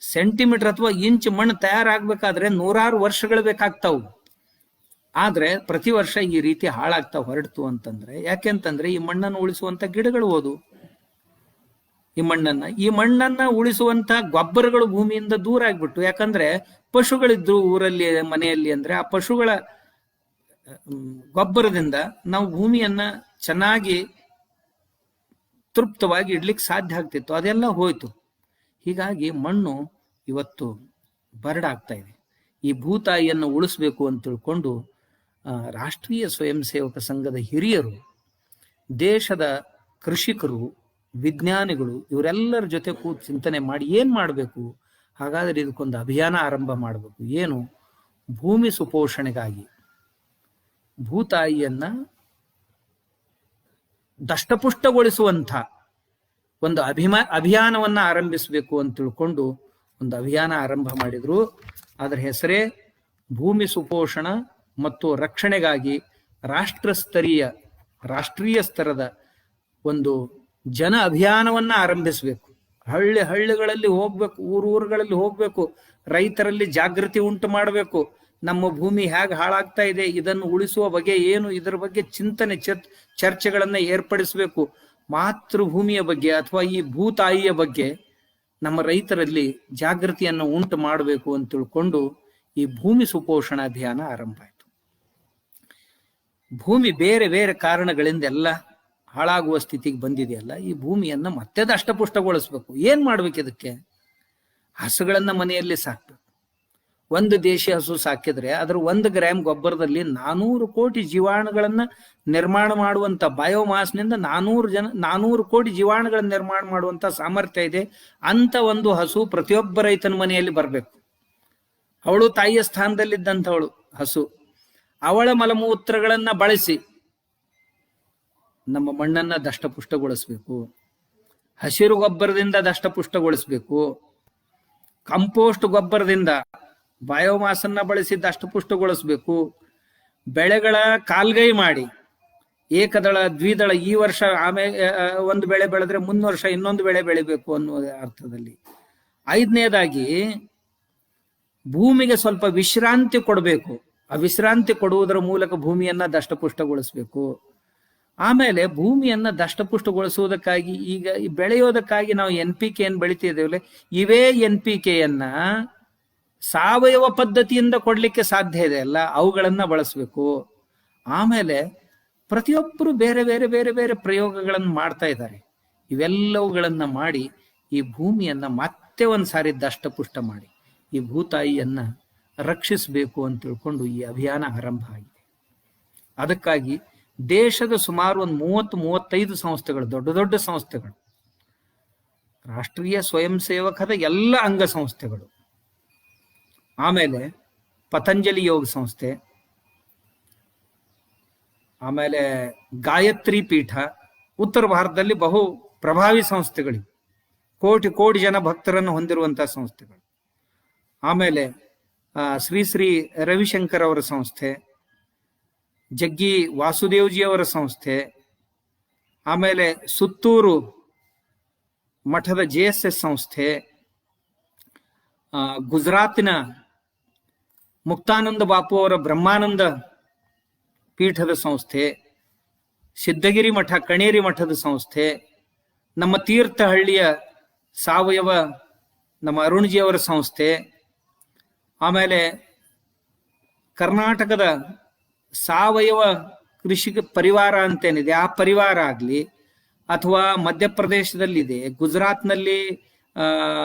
ಸೆಂಟಿಮೀಟರ್ ಅಥವಾ ಇಂಚ್ ಮಣ್ಣು ತಯಾರಾಗಬೇಕಾದ್ರೆ 100 ವರ್ಷಗಳು ಬೇಕಾಗ್ತಾವು. ಆದ್ರೆ ಪ್ರತಿ ವರ್ಷ ಈ ರೀತಿ ಹಾಳಾಗ್ತಾ ಹೊರಡ್ತು ಅಂತಂದ್ರೆ ಯಾಕೆಂತಂದ್ರೆ ಈ ಮಣ್ಣನ್ನು ಉಳಿಸುವಂತ ಗಿಡಗಳು ಹೋದು, ಈ ಮಣ್ಣನ್ನ ಉಳಿಸುವಂತ ಗೊಬ್ಬರಗಳು ಭೂಮಿಯಿಂದ ದೂರ ಆಗ್ಬಿಟ್ಟು. ಯಾಕಂದ್ರೆ ಪಶುಗಳಿದ್ರು ಊರಲ್ಲಿ ಮನೆಯಲ್ಲಿ ಅಂದ್ರೆ ಆ ಪಶುಗಳ ಗೊಬ್ಬರದಿಂದ ನಾವು ಭೂಮಿಯನ್ನ ಚೆನ್ನಾಗಿ ತೃಪ್ತವಾಗಿ ಇಡ್ಲಿಕ್ಕೆ ಸಾಧ್ಯ ಆಗ್ತಿತ್ತು, ಅದೆಲ್ಲ ಹೋಯ್ತು. ಹೀಗಾಗಿ ಮಣ್ಣು ಇವತ್ತು ಬರಡಾಗ್ತಾ ಇದೆ. ಈ ಭೂತಾಯಿಯನ್ನು ಉಳಿಸ್ಬೇಕು ಅಂತ ತಿಳ್ಕೊಂಡು ರಾಷ್ಟ್ರೀಯ ಸ್ವಯಂ ಸೇವಕ ಸಂಘದ ಹಿರಿಯರು, ದೇಶದ ಕೃಷಿಕರು, ವಿಜ್ಞಾನಿಗಳು ಇವರೆಲ್ಲರ ಜೊತೆ ಕೂತು ಚಿಂತನೆ ಮಾಡಿ ಏನ್ ಮಾಡಬೇಕು, ಹಾಗಾದ್ರೆ ಇದಕ್ಕೊಂದು ಅಭಿಯಾನ ಆರಂಭ ಮಾಡಬೇಕು. ಏನು? ಭೂಮಿ ಸುಪೋಷಣೆಗಾಗಿ ಭೂತಾಯಿಯನ್ನ ದಷ್ಟಪುಷ್ಟಗೊಳಿಸುವಂಥ ಒಂದು ಅಭಿಯಾನವನ್ನ ಆರಂಭಿಸಬೇಕು ಅಂತ ತಿಳ್ಕೊಂಡು ಒಂದು ಅಭಿಯಾನ ಆರಂಭ ಮಾಡಿದ್ರು. ಅದರ ಹೆಸರೇ ಭೂಮಿ ಸುಪೋಷಣ ಮತ್ತು ರಕ್ಷಣೆಗಾಗಿ ರಾಷ್ಟ್ರೀಯ ಸ್ತರದ ಒಂದು ಜನ ಅಭಿಯಾನವನ್ನ ಆರಂಭಿಸಬೇಕು. ಹಳ್ಳಿಗಳಲ್ಲಿ ಹೋಗ್ಬೇಕು, ಊರುಗಳಲ್ಲಿ ಹೋಗ್ಬೇಕು, ರೈತರಲ್ಲಿ ಜಾಗೃತಿ ಉಂಟು ಮಾಡಬೇಕು. ನಮ್ಮ ಭೂಮಿ ಹೇಗೆ ಹಾಳಾಗ್ತಾ ಇದೆ, ಇದನ್ನು ಉಳಿಸುವ ಬಗೆ ಏನು, ಇದರ ಬಗ್ಗೆ ಚಿಂತನೆ ಚರ್ಚೆಗಳನ್ನ ಏರ್ಪಡಿಸಬೇಕು. ಮಾತೃಭೂಮಿಯ ಬಗ್ಗೆ ಅಥವಾ ಈ ಭೂತಾಯಿಯ ಬಗ್ಗೆ ನಮ್ಮ ರೈತರಲ್ಲಿ ಜಾಗೃತಿಯನ್ನು ಉಂಟು ಮಾಡಬೇಕು ಅಂತ ತಿಳ್ಕೊಂಡು ಈ ಭೂಮಿ ಸುಪೋಷಣ ಅಭಿಯಾನ ಆರಂಭ ಆಯಿತು. ಭೂಮಿ ಬೇರೆ ಬೇರೆ ಕಾರಣಗಳಿಂದ ಎಲ್ಲ ಹಾಳಾಗುವ ಸ್ಥಿತಿಗೆ ಬಂದಿದೆಯಲ್ಲ, ಈ ಭೂಮಿಯನ್ನ ಮತ್ತೆ ದಷ್ಟಪುಷ್ಟಗೊಳಿಸ್ಬೇಕು. ಏನ್ ಮಾಡ್ಬೇಕು? ಇದಕ್ಕೆ ಹಸುಗಳನ್ನ ಮನೆಯಲ್ಲಿ ಸಾಕ್ಬೇಕು. 1 ದೇಶಿ ಹಸು ಸಾಕಿದ್ರೆ ಅದರ 1 ಗ್ರಾಮ್ ಗೊಬ್ಬರದಲ್ಲಿ 400 ಕೋಟಿ ಜೀವಾಣುಗಳನ್ನ ನಿರ್ಮಾಣ ಮಾಡುವಂತ ಬಯೋಮಾಸ್ನಿಂದ 400 ಕೋಟಿ ಜೀವಾಣುಗಳನ್ನ ನಿರ್ಮಾಣ ಮಾಡುವಂತ ಸಾಮರ್ಥ್ಯ ಇದೆ. ಅಂತ ಒಂದು ಹಸು ಪ್ರತಿಯೊಬ್ಬ ರೈತನ ಮನೆಯಲ್ಲಿ ಬರಬೇಕು. ಅವಳು ತಾಯಿಯ ಸ್ಥಾನದಲ್ಲಿದ್ದಂಥವಳು ಹಸು. ಅವಳ ಮಲಮೂತ್ರಗಳನ್ನ ಬಳಸಿ ನಮ್ಮ ಮಣ್ಣನ್ನ ದಷ್ಟಪುಷ್ಟಗೊಳಿಸ್ಬೇಕು. ಹಸಿರು ಗೊಬ್ಬರದಿಂದ ದಷ್ಟಪುಷ್ಟಗೊಳಿಸ್ಬೇಕು. ಕಂಪೋಸ್ಟ್ ಗೊಬ್ಬರದಿಂದ ಬಯೋಮಾಸ್ ಅನ್ನ ಬಳಸಿ ದಷ್ಟಪುಷ್ಟಗೊಳಿಸ್ಬೇಕು. ಬೆಳೆಗಳ ಕಾಲ್ಗೈ ಮಾಡಿ ಏಕದಳ ದ್ವಿದಳ, ಈ ವರ್ಷ ಆಮೇಲೆ ಒಂದು ಬೆಳೆ ಬೆಳೆದ್ರೆ ಮುಂದಿನ ವರ್ಷ ಇನ್ನೊಂದು ಬೆಳೆ ಬೆಳಿಬೇಕು ಅನ್ನುವ ಅರ್ಥದಲ್ಲಿ. 5ನೇದಾಗಿ ಭೂಮಿಗೆ ಸ್ವಲ್ಪ ವಿಶ್ರಾಂತಿ ಕೊಡಬೇಕು. ಆ ವಿಶ್ರಾಂತಿ ಕೊಡುವುದರ ಮೂಲಕ ಭೂಮಿಯನ್ನ ದಷ್ಟಪುಷ್ಟಗೊಳಿಸ್ಬೇಕು. ಆಮೇಲೆ ಭೂಮಿಯನ್ನ ದಷ್ಟಪುಷ್ಟಗೊಳಿಸುವುದಕ್ಕಾಗಿ ಈಗ ಬೆಳೆಯೋದಕ್ಕಾಗಿ ನಾವು NPK ಏನ್ ಬೆಳಿತಿದ್ದೇವೆ, ಇವೇ NPK ಸಾವಯವ ಪದ್ಧತಿಯಿಂದ ಕೊಡ್ಲಿಕ್ಕೆ ಸಾಧ್ಯ ಇದೆ ಅಲ್ಲ, ಅವುಗಳನ್ನ ಬಳಸಬೇಕು. ಆಮೇಲೆ ಪ್ರತಿಯೊಬ್ಬರು ಬೇರೆ ಬೇರೆ ಬೇರೆ ಬೇರೆ ಪ್ರಯೋಗಗಳನ್ನು ಮಾಡ್ತಾ ಇದ್ದಾರೆ. ಇವೆಲ್ಲವುಗಳನ್ನ ಮಾಡಿ ಈ ಭೂಮಿಯನ್ನ ಮತ್ತೆ ಒಂದ್ಸಾರಿ ದಷ್ಟಪುಷ್ಟ ಮಾಡಿ ಈ ಭೂತಾಯಿಯನ್ನ ರಕ್ಷಿಸಬೇಕು ಅಂತ ತಿಳ್ಕೊಂಡು ಈ ಅಭಿಯಾನ ಆರಂಭ ಆಗಿದೆ. ಅದಕ್ಕಾಗಿ ದೇಶದ ಸುಮಾರು 30-35 ಸಂಸ್ಥೆಗಳು, ದೊಡ್ಡ ದೊಡ್ಡ ಸಂಸ್ಥೆಗಳು, ರಾಷ್ಟ್ರೀಯ ಸ್ವಯಂ ಸೇವಕದ ಎಲ್ಲ ಅಂಗ ಸಂಸ್ಥೆಗಳು, ಆಮೇಲೆ ಪತಂಜಲಿ ಯೋಗ ಸಂಸ್ಥೆ, ಆಮೇಲೆ ಗಾಯತ್ರಿ ಪೀಠ, ಉತ್ತರ ಭಾರತದಲ್ಲಿ ಬಹು ಪ್ರಭಾವಿ ಸಂಸ್ಥೆಗಳಿವೆ. ಕೋಟಿ ಜನ ಭಕ್ತರನ್ನು ಹೊಂದಿರುವಂತಹ ಸಂಸ್ಥೆಗಳು. ಆಮೇಲೆ ಶ್ರೀ ರವಿಶಂಕರ್ ಅವರ ಸಂಸ್ಥೆ, ಜಗ್ಗಿ ವಾಸುದೇವ್ಜಿ ಅವರ ಸಂಸ್ಥೆ, ಆಮೇಲೆ ಸುತ್ತೂರು ಮಠದ JSS ಸಂಸ್ಥೆ, ಗುಜರಾತಿನ ಮುಕ್ತಾನಂದ ಬಾಪು ಅವರ ಬ್ರಹ್ಮಾನಂದ ಪೀಠದ ಸಂಸ್ಥೆ, ಸಿದ್ಧಗಿರಿ ಮಠ ಕಣೇರಿ ಮಠದ ಸಂಸ್ಥೆ, ನಮ್ಮ ತೀರ್ಥಹಳ್ಳಿಯ ಸಾವಯವ ನಮ್ಮ ಅರುಣ್ಜಿಯವರ ಸಂಸ್ಥೆ, ಆಮೇಲೆ ಕರ್ನಾಟಕದ ಸಾವಯವ ಕೃಷಿ ಪರಿವಾರ ಅಂತೇನಿದೆ ಆ ಪರಿವಾರ ಆಗಲಿ, ಅಥವಾ ಮಧ್ಯಪ್ರದೇಶದಲ್ಲಿದೆ, ಗುಜರಾತ್ನಲ್ಲಿ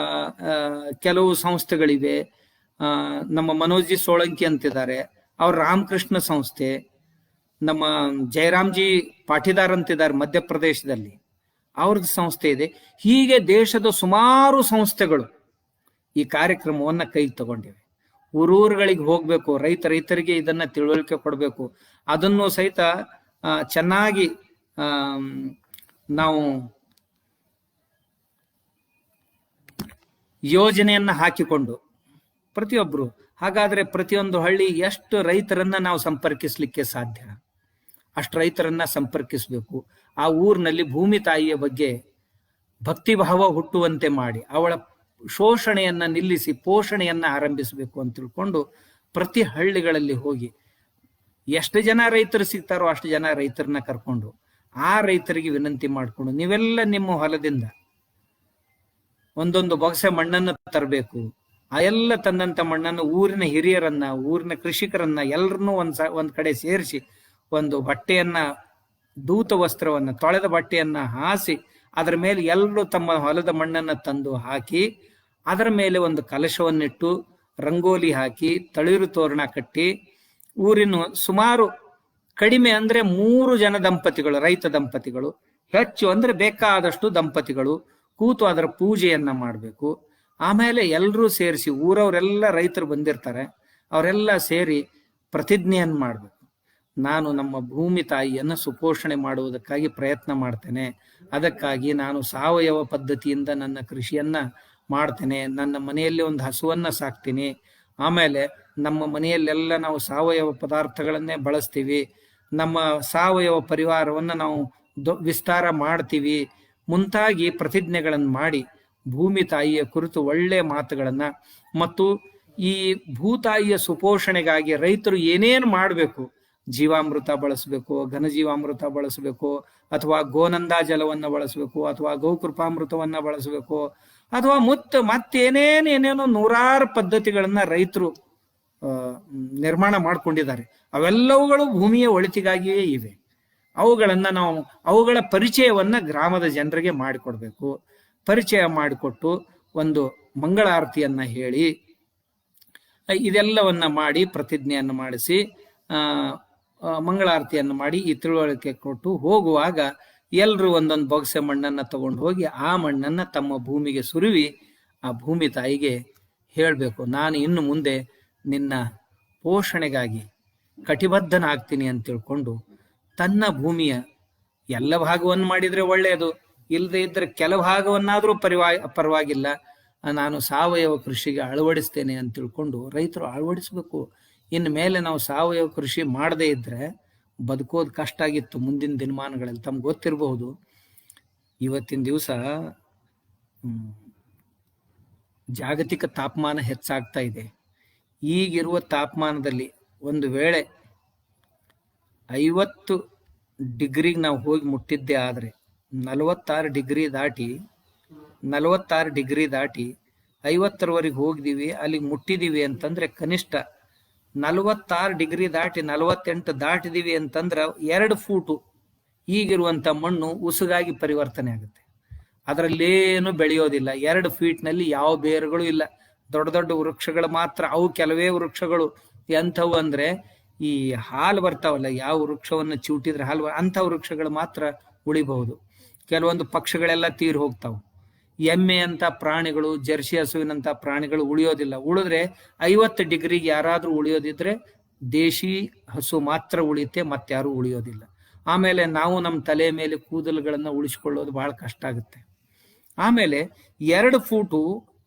ಕೆಲವು ಸಂಸ್ಥೆಗಳಿವೆ, ನಮ್ಮ ಮನೋಜ್ಜಿ ಸೋಳಂಕಿ ಅಂತಿದ್ದಾರೆ, ಅವ್ರ ರಾಮಕೃಷ್ಣ ಸಂಸ್ಥೆ, ನಮ್ಮ ಜಯರಾಮ್ಜಿ ಪಾಟೀದಾರ್ ಅಂತಿದ್ದಾರೆ ಮಧ್ಯಪ್ರದೇಶದಲ್ಲಿ, ಅವ್ರದ್ದು ಸಂಸ್ಥೆ ಇದೆ. ಹೀಗೆ ದೇಶದ ಸುಮಾರು ಸಂಸ್ಥೆಗಳು ಈ ಕಾರ್ಯಕ್ರಮವನ್ನು ಕೈಗೆ ತಗೊಂಡಿವೆ. ಊರೂರುಗಳಿಗೆ ಹೋಗ್ಬೇಕು, ರೈತರಿಗೆ ಇದನ್ನ ತಿಳುವಳಿಕೆ ಕೊಡಬೇಕು. ಅದನ್ನು ಸಹಿತ ಚೆನ್ನಾಗಿ ನಾವು ಯೋಜನೆಯನ್ನ ಹಾಕಿಕೊಂಡು ಪ್ರತಿಯೊಬ್ರು, ಹಾಗಾದ್ರೆ ಪ್ರತಿಯೊಂದು ಹಳ್ಳಿ ಎಷ್ಟು ರೈತರನ್ನ ನಾವು ಸಂಪರ್ಕಿಸ್ಲಿಕ್ಕೆ ಸಾಧ್ಯ ಅಷ್ಟು ರೈತರನ್ನ ಸಂಪರ್ಕಿಸಬೇಕು. ಆ ಊರಿನಲ್ಲಿ ಭೂಮಿ ತಾಯಿಯ ಬಗ್ಗೆ ಭಕ್ತಿಭಾವ ಹುಟ್ಟುವಂತೆ ಮಾಡಿ ಅವಳ ಶೋಷಣೆಯನ್ನ ನಿಲ್ಲಿಸಿ ಪೋಷಣೆಯನ್ನ ಆರಂಭಿಸಬೇಕು ಅಂತ ತಿಳ್ಕೊಂಡು ಪ್ರತಿ ಹಳ್ಳಿಗಳಲ್ಲಿ ಹೋಗಿ ಎಷ್ಟು ಜನ ರೈತರು ಸಿಗ್ತಾರೋ ಅಷ್ಟು ಜನ ರೈತರನ್ನ ಕರ್ಕೊಂಡು ಆ ರೈತರಿಗೆ ವಿನಂತಿ ಮಾಡಿಕೊಂಡು, ನೀವೆಲ್ಲ ನಿಮ್ಮ ಹೊಲದಿಂದ ಒಂದೊಂದು ಬೊಗಸೆ ಮಣ್ಣನ್ನು ತರಬೇಕು. ಆ ಎಲ್ಲ ತಂದಂತ ಮಣ್ಣನ್ನು ಊರಿನ ಹಿರಿಯರನ್ನ, ಊರಿನ ಕೃಷಿಕರನ್ನ ಎಲ್ಲರನ್ನೂ ಒಂದ್ ಕಡೆ ಸೇರಿಸಿ ಒಂದು ಬಟ್ಟೆಯನ್ನ, ದೂತ ವಸ್ತ್ರವನ್ನ, ತೊಳೆದ ಬಟ್ಟೆಯನ್ನ ಹಾಸಿ ಅದರ ಮೇಲೆ ಎಲ್ಲರೂ ತಮ್ಮ ಹೊಲದ ಮಣ್ಣನ್ನ ತಂದು ಹಾಕಿ ಅದರ ಮೇಲೆ ಒಂದು ಕಲಶವನ್ನಿಟ್ಟು ರಂಗೋಲಿ ಹಾಕಿ ತಳಿರು ತೋರಣ ಕಟ್ಟಿ ಊರಿನ ಸುಮಾರು ಕಡಿಮೆ ಅಂದ್ರೆ 3 ಜನ ದಂಪತಿಗಳು, ರೈತ ದಂಪತಿಗಳು, ಹೆಚ್ಚು ಅಂದ್ರೆ ಬೇಕಾದಷ್ಟು ದಂಪತಿಗಳು ಕೂತು ಅದರ ಪೂಜೆಯನ್ನ ಮಾಡಬೇಕು. ಆಮೇಲೆ ಎಲ್ಲರೂ ಸೇರಿಸಿ ಊರವರೆಲ್ಲ ರೈತರು ಬಂದಿರ್ತಾರೆ, ಅವರೆಲ್ಲ ಸೇರಿ ಪ್ರತಿಜ್ಞೆಯನ್ನು ಮಾಡಬೇಕು. ನಾನು ನಮ್ಮ ಭೂಮಿ ತಾಯಿಯನ್ನು ಸುಪೋಷಣೆ ಮಾಡುವುದಕ್ಕಾಗಿ ಪ್ರಯತ್ನ ಮಾಡ್ತೇನೆ, ಅದಕ್ಕಾಗಿ ನಾನು ಸಾವಯವ ಪದ್ಧತಿಯಿಂದ ನನ್ನ ಕೃಷಿಯನ್ನ ಮಾಡ್ತೇನೆ, ನನ್ನ ಮನೆಯಲ್ಲಿ ಒಂದು ಹಸುವನ್ನ ಸಾಕ್ತೀನಿ, ಆಮೇಲೆ ನಮ್ಮ ಮನೆಯಲ್ಲೆಲ್ಲ ನಾವು ಸಾವಯವ ಪದಾರ್ಥಗಳನ್ನೇ ಬಳಸ್ತೀವಿ, ನಮ್ಮ ಸಾವಯವ ಪರಿವಾರವನ್ನು ನಾವು ವಿಸ್ತಾರ ಮಾಡ್ತೀವಿ ಮುಂತಾಗಿ ಪ್ರತಿಜ್ಞೆಗಳನ್ನು ಮಾಡಿ ಭೂಮಿ ತಾಯಿಯ ಕುರಿತು ಒಳ್ಳೆಯ ಮಾತುಗಳನ್ನ ಮತ್ತು ಈ ಭೂತಾಯಿಯ ಸುಪೋಷಣೆಗಾಗಿ ರೈತರು ಏನೇನು ಮಾಡಬೇಕು, ಜೀವಾಮೃತ ಬಳಸಬೇಕು, ಘನಜೀವಾಮೃತ ಬಳಸಬೇಕು, ಅಥವಾ ಗೋನಂದ ಜಲವನ್ನು ಬಳಸಬೇಕು, ಅಥವಾ ಗೋಕೃಪಾಮೃತವನ್ನ ಬಳಸಬೇಕು, ಅಥವಾ ಮತ್ತೇನೇನೇನೇನೋ 100 ಪದ್ಧತಿಗಳನ್ನ ರೈತರು ನಿರ್ಮಾಣ ಮಾಡ್ಕೊಂಡಿದ್ದಾರೆ. ಅವೆಲ್ಲವುಗಳು ಭೂಮಿಯ ಒಳಿತಿಗಾಗಿಯೇ ಇವೆ. ಅವುಗಳ ಪರಿಚಯವನ್ನ ಗ್ರಾಮದ ಜನರಿಗೆ ಮಾಡಿಕೊಡ್ಬೇಕು. ಪರಿಚಯ ಮಾಡಿಕೊಟ್ಟು ಒಂದು ಮಂಗಳಾರತಿಯನ್ನ ಹೇಳಿ ಇದೆಲ್ಲವನ್ನ ಮಾಡಿ ಪ್ರತಿಜ್ಞೆಯನ್ನು ಮಾಡಿಸಿ ಮಂಗಳಾರತಿಯನ್ನು ಮಾಡಿ ಈ ತಿಳುವಳಿಕೆ ಕೊಟ್ಟು ಹೋಗುವಾಗ ಎಲ್ಲರೂ ಒಂದೊಂದು ಬೊಗಸೆ ಮಣ್ಣನ್ನ ತಗೊಂಡು ಹೋಗಿ ಆ ಮಣ್ಣನ್ನ ತಮ್ಮ ಭೂಮಿಗೆ ಸುರುವಿ ಆ ಭೂಮಿ ತಾಯಿಗೆ ಹೇಳಬೇಕು, ನಾನು ಇನ್ನು ಮುಂದೆ ನಿನ್ನ ಪೋಷಣೆಗಾಗಿ ಕಟಿಬದ್ಧನಾಗ್ತೀನಿ ಅಂತ ತಿಳ್ಕೊಂಡು ತನ್ನ ಭೂಮಿಯ ಎಲ್ಲ ಭಾಗವನ್ನು ಮಾಡಿದ್ರೆ ಒಳ್ಳೆಯದು, ಇಲ್ಲದೆ ಇದ್ರೆ ಕೆಲ ಭಾಗವನ್ನಾದರೂ ಪರವಾಗಿಲ್ಲ, ನಾನು ಸಾವಯವ ಕೃಷಿಗೆ ಅಳವಡಿಸ್ತೇನೆ ಅಂತ ತಿಳ್ಕೊಂಡು ರೈತರು ಅಳವಡಿಸ್ಬೇಕು. ಇನ್ನು ಮೇಲೆ ನಾವು ಸಾವಯವ ಕೃಷಿ ಮಾಡದೇ ಇದ್ರೆ ಬದುಕೋದು ಕಷ್ಟ ಆಗಿತ್ತು ಮುಂದಿನ ದಿನಮಾನಗಳಲ್ಲಿ. ತಮ್ಗೆ ಗೊತ್ತಿರಬಹುದು, ಇವತ್ತಿನ ದಿವಸ ಜಾಗತಿಕ ತಾಪಮಾನ ಹೆಚ್ಚಾಗ್ತಾ ಇದೆ. ಈಗಿರುವ ತಾಪಮಾನದಲ್ಲಿ ಒಂದು ವೇಳೆ 50 ಡಿಗ್ರಿಗೆ ನಾವು ಹೋಗಿ ಮುಟ್ಟಿದ್ದೆ ಆದರೆ 46 ಡಿಗ್ರಿ ದಾಟಿ 50ರವರೆಗೆ ಹೋಗಿದೀವಿ, ಅಲ್ಲಿಗೆ ಮುಟ್ಟಿದೀವಿ ಅಂತಂದ್ರೆ ಕನಿಷ್ಠ 46 ಡಿಗ್ರಿ ದಾಟಿ 48 ದಾಟಿದೀವಿ ಅಂತಂದ್ರೆ 2 ಫೂಟು ಈಗಿರುವಂತ ಮಣ್ಣು ಉಸುಗಾಗಿ ಪರಿವರ್ತನೆ ಆಗುತ್ತೆ. ಅದರಲ್ಲೇನು ಬೆಳೆಯೋದಿಲ್ಲ. 2 ಫೀಟ್ನಲ್ಲಿ ಯಾವ ಬೇರುಗಳು ಇಲ್ಲ. ದೊಡ್ಡ ದೊಡ್ಡ ವೃಕ್ಷಗಳು ಮಾತ್ರ, ಅವು ಕೆಲವೇ ವೃಕ್ಷಗಳು ಎಂಥವು ಅಂದ್ರೆ ಈ ಹಾಲು ಬರ್ತಾವಲ್ಲ, ಯಾವ ವೃಕ್ಷವನ್ನು ಚಿವುಟಿದ್ರೆ ಹಾಲು, ಅಂಥ ವೃಕ್ಷಗಳು ಮಾತ್ರ ಉಳಿಬಹುದು. ಕೆಲವೊಂದು ಪಕ್ಷಗಳೆಲ್ಲ ತೀರ್ ಹೋಗ್ತಾವು. ಎಮ್ಮೆ ಅಂತ ಪ್ರಾಣಿಗಳು, ಜರ್ಸಿ ಹಸುವಿನಂತ ಪ್ರಾಣಿಗಳು ಉಳಿಯೋದಿಲ್ಲ. ಉಳಿದ್ರೆ 50 ಡಿಗ್ರಿಗೆ ಯಾರಾದ್ರೂ ಉಳಿಯೋದಿದ್ರೆ ದೇಶಿ ಹಸು ಮಾತ್ರ ಉಳಿಯುತ್ತೆ, ಮತ್ತಾರು ಉಳಿಯೋದಿಲ್ಲ. ಆಮೇಲೆ ನಾವು ನಮ್ಮ ತಲೆ ಮೇಲೆ ಕೂದಲುಗಳನ್ನ ಉಳಿಸ್ಕೊಳ್ಳೋದು ಬಹಳ ಕಷ್ಟ ಆಗುತ್ತೆ. ಆಮೇಲೆ 2 ಫೂಟು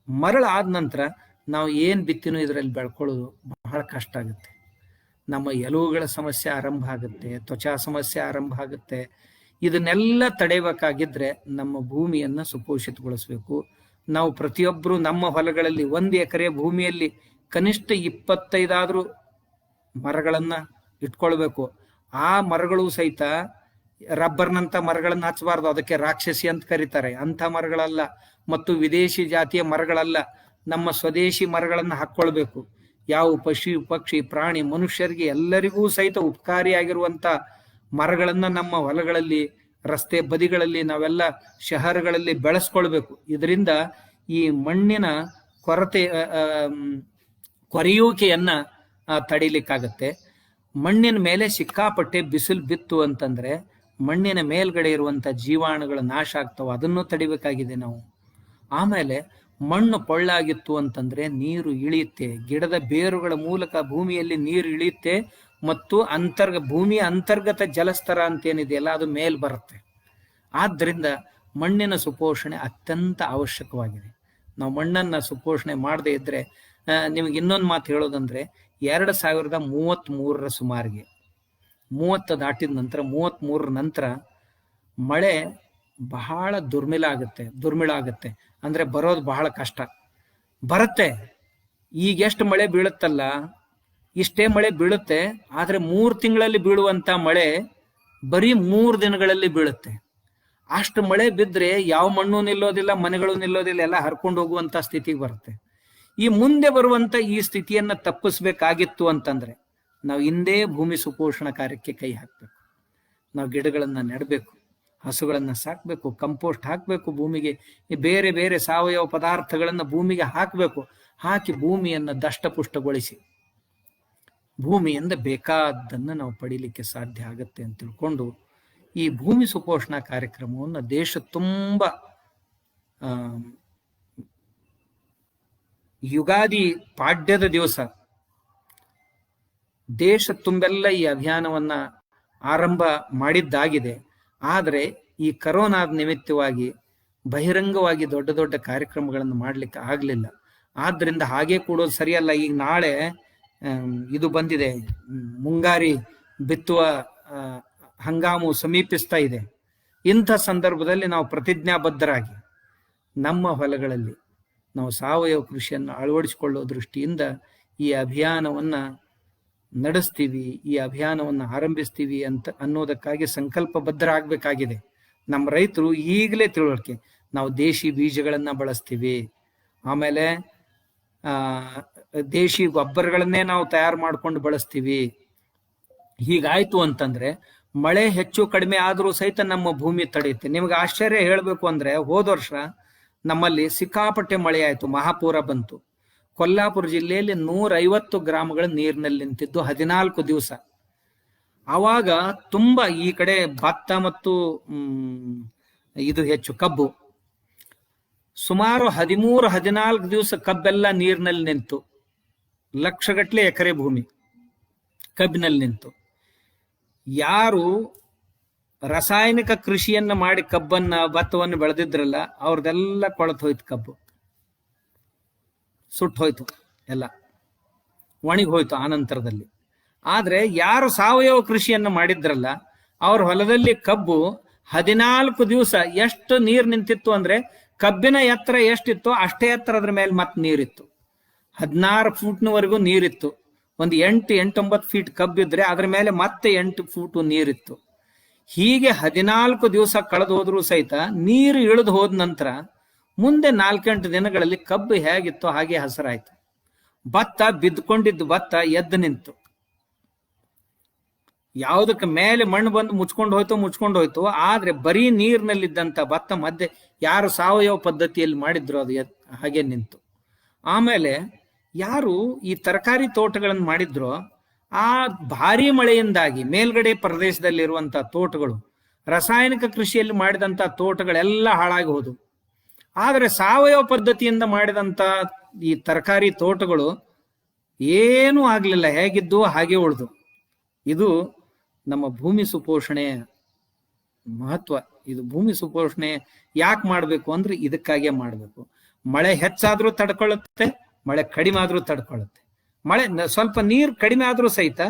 ಮರಳಾದ ನಂತರ ನಾವು ಏನ್ ಬಿತ್ತಿನೋ ಇದರಲ್ಲಿ ಬೆಳ್ಕೊಳ್ಳೋದು ಬಹಳ ಕಷ್ಟ ಆಗುತ್ತೆ. ನಮ್ಮ ಎಲುವುಗಳ ಸಮಸ್ಯೆ ಆರಂಭ ಆಗುತ್ತೆ, ತ್ವಚಾ ಸಮಸ್ಯೆ ಆರಂಭ ಆಗುತ್ತೆ. ಇದನ್ನೆಲ್ಲ ತಡೆಯಬೇಕಾಗಿದ್ರೆ ನಮ್ಮ ಭೂಮಿಯನ್ನ ಸುಪೋಷಿತಗೊಳಿಸ್ಬೇಕು. ನಾವು ಪ್ರತಿಯೊಬ್ಬರು ನಮ್ಮ ಹೊಲಗಳಲ್ಲಿ 1 ಎಕರೆ ಭೂಮಿಯಲ್ಲಿ ಕನಿಷ್ಠ 25 ಮರಗಳನ್ನ ಇಟ್ಕೊಳ್ಬೇಕು. ಆ ಮರಗಳು ಸಹಿತ ರಬ್ಬರ್ನಂತ ಮರಗಳನ್ನು ಹಚ್ಚಬಾರ್ದು, ಅದಕ್ಕೆ ರಾಕ್ಷಸಿ ಅಂತ ಕರೀತಾರೆ. ಅಂಥ ಮರಗಳಲ್ಲ, ಮತ್ತು ವಿದೇಶಿ ಜಾತಿಯ ಮರಗಳಲ್ಲ, ನಮ್ಮ ಸ್ವದೇಶಿ ಮರಗಳನ್ನು ಹಾಕ್ಕೊಳ್ಬೇಕು. ಯಾವ ಪಶು ಪಕ್ಷಿ ಪ್ರಾಣಿ ಮನುಷ್ಯರಿಗೆ ಎಲ್ಲರಿಗೂ ಸಹಿತ ಉಪಕಾರಿಯಾಗಿರುವಂತ ಮರಗಳನ್ನ ನಮ್ಮ ಹೊಲಗಳಲ್ಲಿ, ರಸ್ತೆ ಬದಿಗಳಲ್ಲಿ, ನಾವೆಲ್ಲ ಶಹರಗಳಲ್ಲಿ ಬೆಳೆಸ್ಕೊಳ್ಬೇಕು. ಇದರಿಂದ ಈ ಮಣ್ಣಿನ ಕೊರತೆ ಕೊರೆಯುವಿಕೆಯನ್ನ ತಡಿಲಿಕ್ಕಾಗತ್ತೆ. ಮಣ್ಣಿನ ಮೇಲೆ ಸಿಕ್ಕಾಪಟ್ಟೆ ಬಿಸಿಲು ಬಿತ್ತು ಅಂತಂದ್ರೆ ಮಣ್ಣಿನ ಮೇಲ್ಗಡೆ ಇರುವಂತ ಜೀವಾಣುಗಳು ನಾಶ ಆಗ್ತಾವ, ಅದನ್ನು ತಡಿಬೇಕಾಗಿದೆ ನಾವು. ಆಮೇಲೆ ಮಣ್ಣು ಪೊಳ್ಳಾಗಿತ್ತು ಅಂತಂದ್ರೆ ನೀರು ಇಳಿಯುತ್ತೆ, ಗಿಡದ ಬೇರುಗಳ ಮೂಲಕ ಭೂಮಿಯಲ್ಲಿ ನೀರು ಇಳಿಯುತ್ತೆ, ಮತ್ತು ಭೂಮಿಯ ಅಂತರ್ಗತ ಜಲಸ್ತರ ಅಂತೇನಿದೆಯಲ್ಲ ಅದು ಮೇಲ್ ಬರುತ್ತೆ. ಆದ್ದರಿಂದ ಮಣ್ಣಿನ ಸುಪೋಷಣೆ ಅತ್ಯಂತ ಅವಶ್ಯಕವಾಗಿದೆ. ನಾವು ಮಣ್ಣನ್ನ ಸುಪೋಷಣೆ ಮಾಡದೇ ಇದ್ರೆ, ನಿಮ್ಗೆ ಇನ್ನೊಂದು ಮಾತು ಹೇಳೋದಂದ್ರೆ 2033 ಸುಮಾರಿಗೆ, 30 ದಾಟಿದ ನಂತರ, 33 ನಂತರ ಮಳೆ ಬಹಳ ದುರ್ಮಿಳ ಆಗುತ್ತೆ. ಅಂದ್ರೆ ಬರೋದು ಬಹಳ ಕಷ್ಟ. ಬರುತ್ತೆ, ಈಗ ಎಷ್ಟು ಮಳೆ ಬೀಳುತ್ತಲ್ಲ ಇಷ್ಟೇ ಮಳೆ ಬೀಳುತ್ತೆ, ಆದ್ರೆ 3 ತಿಂಗಳಲ್ಲಿ ಬೀಳುವಂತ ಮಳೆ ಬರೀ 3 ದಿನಗಳಲ್ಲಿ ಬೀಳುತ್ತೆ. ಅಷ್ಟು ಮಳೆ ಬಿದ್ರೆ ಯಾವ ಮಣ್ಣು ನಿಲ್ಲೋದಿಲ್ಲ, ಮನೆಗಳು ನಿಲ್ಲೋದಿಲ್ಲ, ಎಲ್ಲ ಹರ್ಕೊಂಡು ಹೋಗುವಂತ ಸ್ಥಿತಿಗೆ ಬರುತ್ತೆ. ಈ ಮುಂದೆ ಬರುವಂತ ಈ ಸ್ಥಿತಿಯನ್ನ ತಪ್ಪಿಸ್ಬೇಕಾಗಿತ್ತು ಅಂತಂದ್ರೆ ನಾವು ಹಿಂದೆ ಭೂಮಿ ಸುಪೋಷಣಾ ಕಾರ್ಯಕ್ಕೆ ಕೈ ಹಾಕ್ಬೇಕು. ನಾವು ಗಿಡಗಳನ್ನ ನೆಡಬೇಕು, ಹಸುಗಳನ್ನ ಸಾಕ್ಬೇಕು, ಕಂಪೋಸ್ಟ್ ಹಾಕ್ಬೇಕು, ಭೂಮಿಗೆ ಬೇರೆ ಬೇರೆ ಸಾವಯವ ಪದಾರ್ಥಗಳನ್ನ ಭೂಮಿಗೆ ಹಾಕಬೇಕು. ಹಾಕಿ ಭೂಮಿಯನ್ನ ದಷ್ಟಪುಷ್ಟಗೊಳಿಸಿ ಭೂಮಿಯಿಂದ ಬೇಕಾದ್ದನ್ನು ನಾವು ಪಡೀಲಿಕ್ಕೆ ಸಾಧ್ಯ ಆಗತ್ತೆ ಅಂತ ತಿಳ್ಕೊಂಡು ಈ ಭೂಮಿ ಸುಪೋಷಣಾ ಕಾರ್ಯಕ್ರಮವನ್ನು ದೇಶ ತುಂಬ ಯುಗಾದಿ ಪಾಡ್ಯದ ದಿವಸ ದೇಶ ತುಂಬೆಲ್ಲ ಈ ಅಭಿಯಾನವನ್ನ ಆರಂಭ ಮಾಡಿದ್ದಾಗಿದೆ. ಆದರೆ ಈ ಕರೋನಾದ ನಿಮಿತ್ತವಾಗಿ ಬಹಿರಂಗವಾಗಿ ದೊಡ್ಡ ದೊಡ್ಡ ಕಾರ್ಯಕ್ರಮಗಳನ್ನು ಮಾಡಲಿಕ್ಕೆ ಆಗಲಿಲ್ಲ. ಆದ್ರಿಂದ ಹಾಗೆ ಕೂಡೋದು ಸರಿಯಲ್ಲ. ಈಗ ನಾಳೆ ಇದು ಬಂದಿದೆ, ಮುಂಗಾರಿ ಬಿತ್ತುವ ಹಂಗಾಮು ಸಮೀಪಿಸ್ತಾ ಇದೆ. ಇಂಥ ಸಂದರ್ಭದಲ್ಲಿ ನಾವು ಪ್ರತಿಜ್ಞಾಬದ್ಧರಾಗಿ ನಮ್ಮ ಹೊಲಗಳಲ್ಲಿ ನಾವು ಸಾವಯವ ಕೃಷಿಯನ್ನು ಅಳವಡಿಸಿಕೊಳ್ಳುವ ದೃಷ್ಟಿಯಿಂದ ಈ ಅಭಿಯಾನವನ್ನ ನಡೆಸ್ತೀವಿ, ಈ ಅಭಿಯಾನವನ್ನು ಆರಂಭಿಸ್ತೀವಿ ಅಂತ ಅನ್ನೋದಕ್ಕಾಗಿ ಸಂಕಲ್ಪಬದ್ಧರಾಗಬೇಕಾಗಿದೆ. ನಮ್ಮ ರೈತರು ಈಗಲೇ ತಿಳುವಳಿಕೆ, ನಾವು ದೇಶಿ ಬೀಜಗಳನ್ನ ಬಳಸ್ತೀವಿ, ಆಮೇಲೆ ದೇಶಿ ಗೊಬ್ಬರಗಳನ್ನೇ ನಾವು ತಯಾರು ಮಾಡ್ಕೊಂಡು ಬಳಸ್ತೀವಿ. ಹೀಗಾಯ್ತು ಅಂತಂದ್ರೆ ಮಳೆ ಹೆಚ್ಚು ಕಡಿಮೆ ಆದರೂ ಸಹಿತ ನಮ್ಮ ಭೂಮಿ ತಡೆಯುತ್ತೆ. ನಿಮ್ಗೆ ಆಶ್ಚರ್ಯ ಹೇಳಬೇಕು ಅಂದ್ರೆ, ಹೋದ ವರ್ಷ ನಮ್ಮಲ್ಲಿ ಸಿಕ್ಕಾಪಟ್ಟೆ ಮಳೆ ಆಯ್ತು, ಮಹಾಪೂರ ಬಂತು. ಕೊಲ್ಲಾಪುರ ಜಿಲ್ಲೆಯಲ್ಲಿ 150 ಗ್ರಾಮಗಳು ನೀರಿನಲ್ಲಿ ನಿಂತಿದ್ದು 14 ದಿವಸ. ಆವಾಗ ತುಂಬಾ ಈ ಕಡೆ ಭತ್ತ ಮತ್ತು ಇದು ಹೆಚ್ಚು ಕಬ್ಬು, ಸುಮಾರು 13-14 ದಿವಸ ಕಬ್ಬೆಲ್ಲ ನೀರಿನಲ್ಲಿ ನಿಂತು, ಲಕ್ಷಗಟ್ಟಲೆ ಎಕರೆ ಭೂಮಿ ಕಬ್ಬಿನಲ್ಲಿ ನಿಂತು. ಯಾರು ರಾಸಾಯನಿಕ ಕೃಷಿಯನ್ನ ಮಾಡಿ ಕಬ್ಬನ್ನ ಭತ್ತವನ್ನು ಬೆಳೆದಿದ್ರಲ್ಲ ಅವ್ರದೆಲ್ಲ ಕೊಳತು ಹೋಯ್ತು, ಕಬ್ಬು ಸುಟ್ಟು ಹೋಯ್ತು, ಎಲ್ಲ ಒಣಗಿ ಹೋಯ್ತು ಆನಂತರದಲ್ಲಿ. ಆದ್ರೆ ಯಾರು ಸಾವಯವ ಕೃಷಿಯನ್ನು ಮಾಡಿದ್ರಲ್ಲ ಅವ್ರ ಹೊಲದಲ್ಲಿ ಕಬ್ಬು 14 ದಿವಸ ಎಷ್ಟು ನೀರು ನಿಂತಿತ್ತು ಅಂದ್ರೆ, ಕಬ್ಬಿನ ಎತ್ತರ ಎಷ್ಟಿತ್ತು ಅಷ್ಟೇ ಎತ್ತರ ಅದ್ರ ಮೇಲೆ ಮತ್ತೆ ನೀರಿತ್ತು. 16 ಫೂಟ್ನವರೆಗೂ ನೀರಿತ್ತು. ಒಂದು 8-9 ಫೀಟ್ ಕಬ್ಬಿದ್ರೆ ಅದ್ರ ಮೇಲೆ ಮತ್ತೆ 8 ಫೂಟ್ ನೀರಿತ್ತು. ಹೀಗೆ 14 ದಿವಸ ಕಳೆದು ಹೋದ್ರೂ ಸಹಿತ ನೀರು ಇಳಿದು ಹೋದ ನಂತರ ಮುಂದೆ 4-8 ದಿನಗಳಲ್ಲಿ ಕಬ್ಬು ಹೇಗಿತ್ತು ಹಾಗೆ ಹಸರಾಯ್ತು. ಭತ್ತ ಬಿದ್ಕೊಂಡಿದ್ದು ಭತ್ತ ಎದ್ದು ನಿಂತು, ಯಾವುದಕ್ಕೆ ಮೇಲೆ ಮಣ್ಣು ಬಂದು ಮುಚ್ಕೊಂಡು ಹೋಯ್ತು. ಆದ್ರೆ ಬರೀ ನೀರಿನಲ್ಲಿದ್ದಂತ ಭತ್ತ ಮಧ್ಯೆ ಯಾರು ಸಾವಯವ ಪದ್ಧತಿಯಲ್ಲಿ ಮಾಡಿದ್ರು ಅದು ಹಾಗೆ ನಿಂತು. ಆಮೇಲೆ ಯಾರು ಈ ತರಕಾರಿ ತೋಟಗಳನ್ನು ಮಾಡಿದ್ರು, ಆ ಭಾರಿ ಮಳೆಯಿಂದಾಗಿ ಮೇಲ್ಗಡೆ ಪ್ರದೇಶದಲ್ಲಿರುವಂತಹ ತೋಟಗಳು, ರಾಸಾಯನಿಕ ಕೃಷಿಯಲ್ಲಿ ಮಾಡಿದಂತ ತೋಟಗಳೆಲ್ಲ ಹಾಳಾಗಿ ಹೋದವು. ಆದರೆ ಸಾವಯವ ಪದ್ಧತಿಯಿಂದ ಮಾಡಿದಂತ ಈ ತರಕಾರಿ ತೋಟಗಳು ಏನೂ ಆಗ್ಲಿಲ್ಲ, ಹೇಗಿದ್ದು ಹಾಗೆ ಉಳಿದು. ಇದು ನಮ್ಮ ಭೂಮಿ ಸುಪೋಷಣೆಯ ಮಹತ್ವ. ಇದು ಭೂಮಿ ಸುಪೋಷಣೆ ಯಾಕೆ ಮಾಡಬೇಕು ಅಂದ್ರೆ ಇದಕ್ಕಾಗೆ ಮಾಡಬೇಕು. ಮಳೆ ಹೆಚ್ಚಾದ್ರೂ ತಡ್ಕೊಳ್ಳುತ್ತೆ, ಮಳೆ ಕಡಿಮೆ ಆದ್ರೂ ತಡ್ಕೊಳ್ಳುತ್ತೆ. ಮಳೆ ಸ್ವಲ್ಪ ನೀರು ಕಡಿಮೆ ಆದ್ರೂ ಸಹಿತ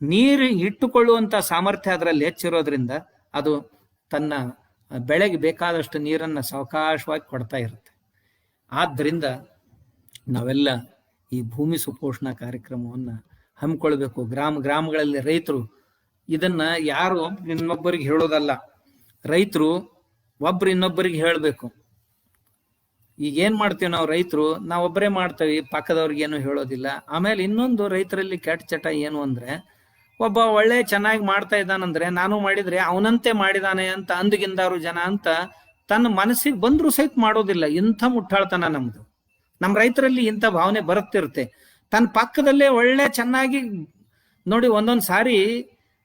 ನೀರು ಇಟ್ಟುಕೊಳ್ಳುವಂತ ಸಾಮರ್ಥ್ಯ ಅದರಲ್ಲಿ ಹೆಚ್ಚಿರೋದ್ರಿಂದ ಅದು ತನ್ನ ಬೆಳೆಗೆ ಬೇಕಾದಷ್ಟು ನೀರನ್ನ ಸಾವಕಾಶವಾಗಿ ಕೊಡ್ತಾ ಇರುತ್ತೆ. ಆದ್ದರಿಂದ ನಾವೆಲ್ಲ ಈ ಭೂಮಿ ಸುಪೋಷಣಾ ಕಾರ್ಯಕ್ರಮವನ್ನ ಹಮ್ಮಿಕೊಳ್ಬೇಕು. ಗ್ರಾಮಗಳಲ್ಲಿ ರೈತರು ಇದನ್ನ ಯಾರು ಇನ್ನೊಬ್ಬರಿಗೆ ಹೇಳೋದಲ್ಲ, ರೈತರು ಒಬ್ರು ಇನ್ನೊಬ್ಬರಿಗೆ ಹೇಳಬೇಕು. ಈಗ ಏನ್ ಮಾಡ್ತೀವಿ ನಾವು ರೈತರು, ನಾವೊಬ್ಬರೇ ಮಾಡ್ತೇವೆ, ಪಕ್ಕದವ್ರಿಗೆ ಏನು ಹೇಳೋದಿಲ್ಲ. ಆಮೇಲೆ ಇನ್ನೊಂದು ರೈತರಲ್ಲಿ ಕೆಟ್ಟ ಚಟ ಏನು ಅಂದ್ರೆ, ಒಬ್ಬ ಒಳ್ಳೆ ಚೆನ್ನಾಗಿ ಮಾಡ್ತಾ ಇದ್ದಾನಂದ್ರೆ ನಾನು ಮಾಡಿದ್ರೆ ಅವನಂತೆ ಮಾಡಿದಾನೆ ಅಂತ ಅಂದ್ಗಿಂದಾರು ಜನ ಅಂತ ತನ್ನ ಮನಸ್ಸಿಗೆ ಬಂದ್ರು ಸಹಿತ ಮಾಡೋದಿಲ್ಲ. ಇಂಥ ಮುಟ್ಟಾಳ್ತನ ನಮ್ದು. ನಮ್ಮ ರೈತರಲ್ಲಿ ಇಂಥ ಭಾವನೆ ಬರುತ್ತಿರುತ್ತೆ. ತನ್ನ ಪಕ್ಕದಲ್ಲೇ ಒಳ್ಳೆ ಚೆನ್ನಾಗಿ ನೋಡಿ, ಒಂದೊಂದು ಸಾರಿ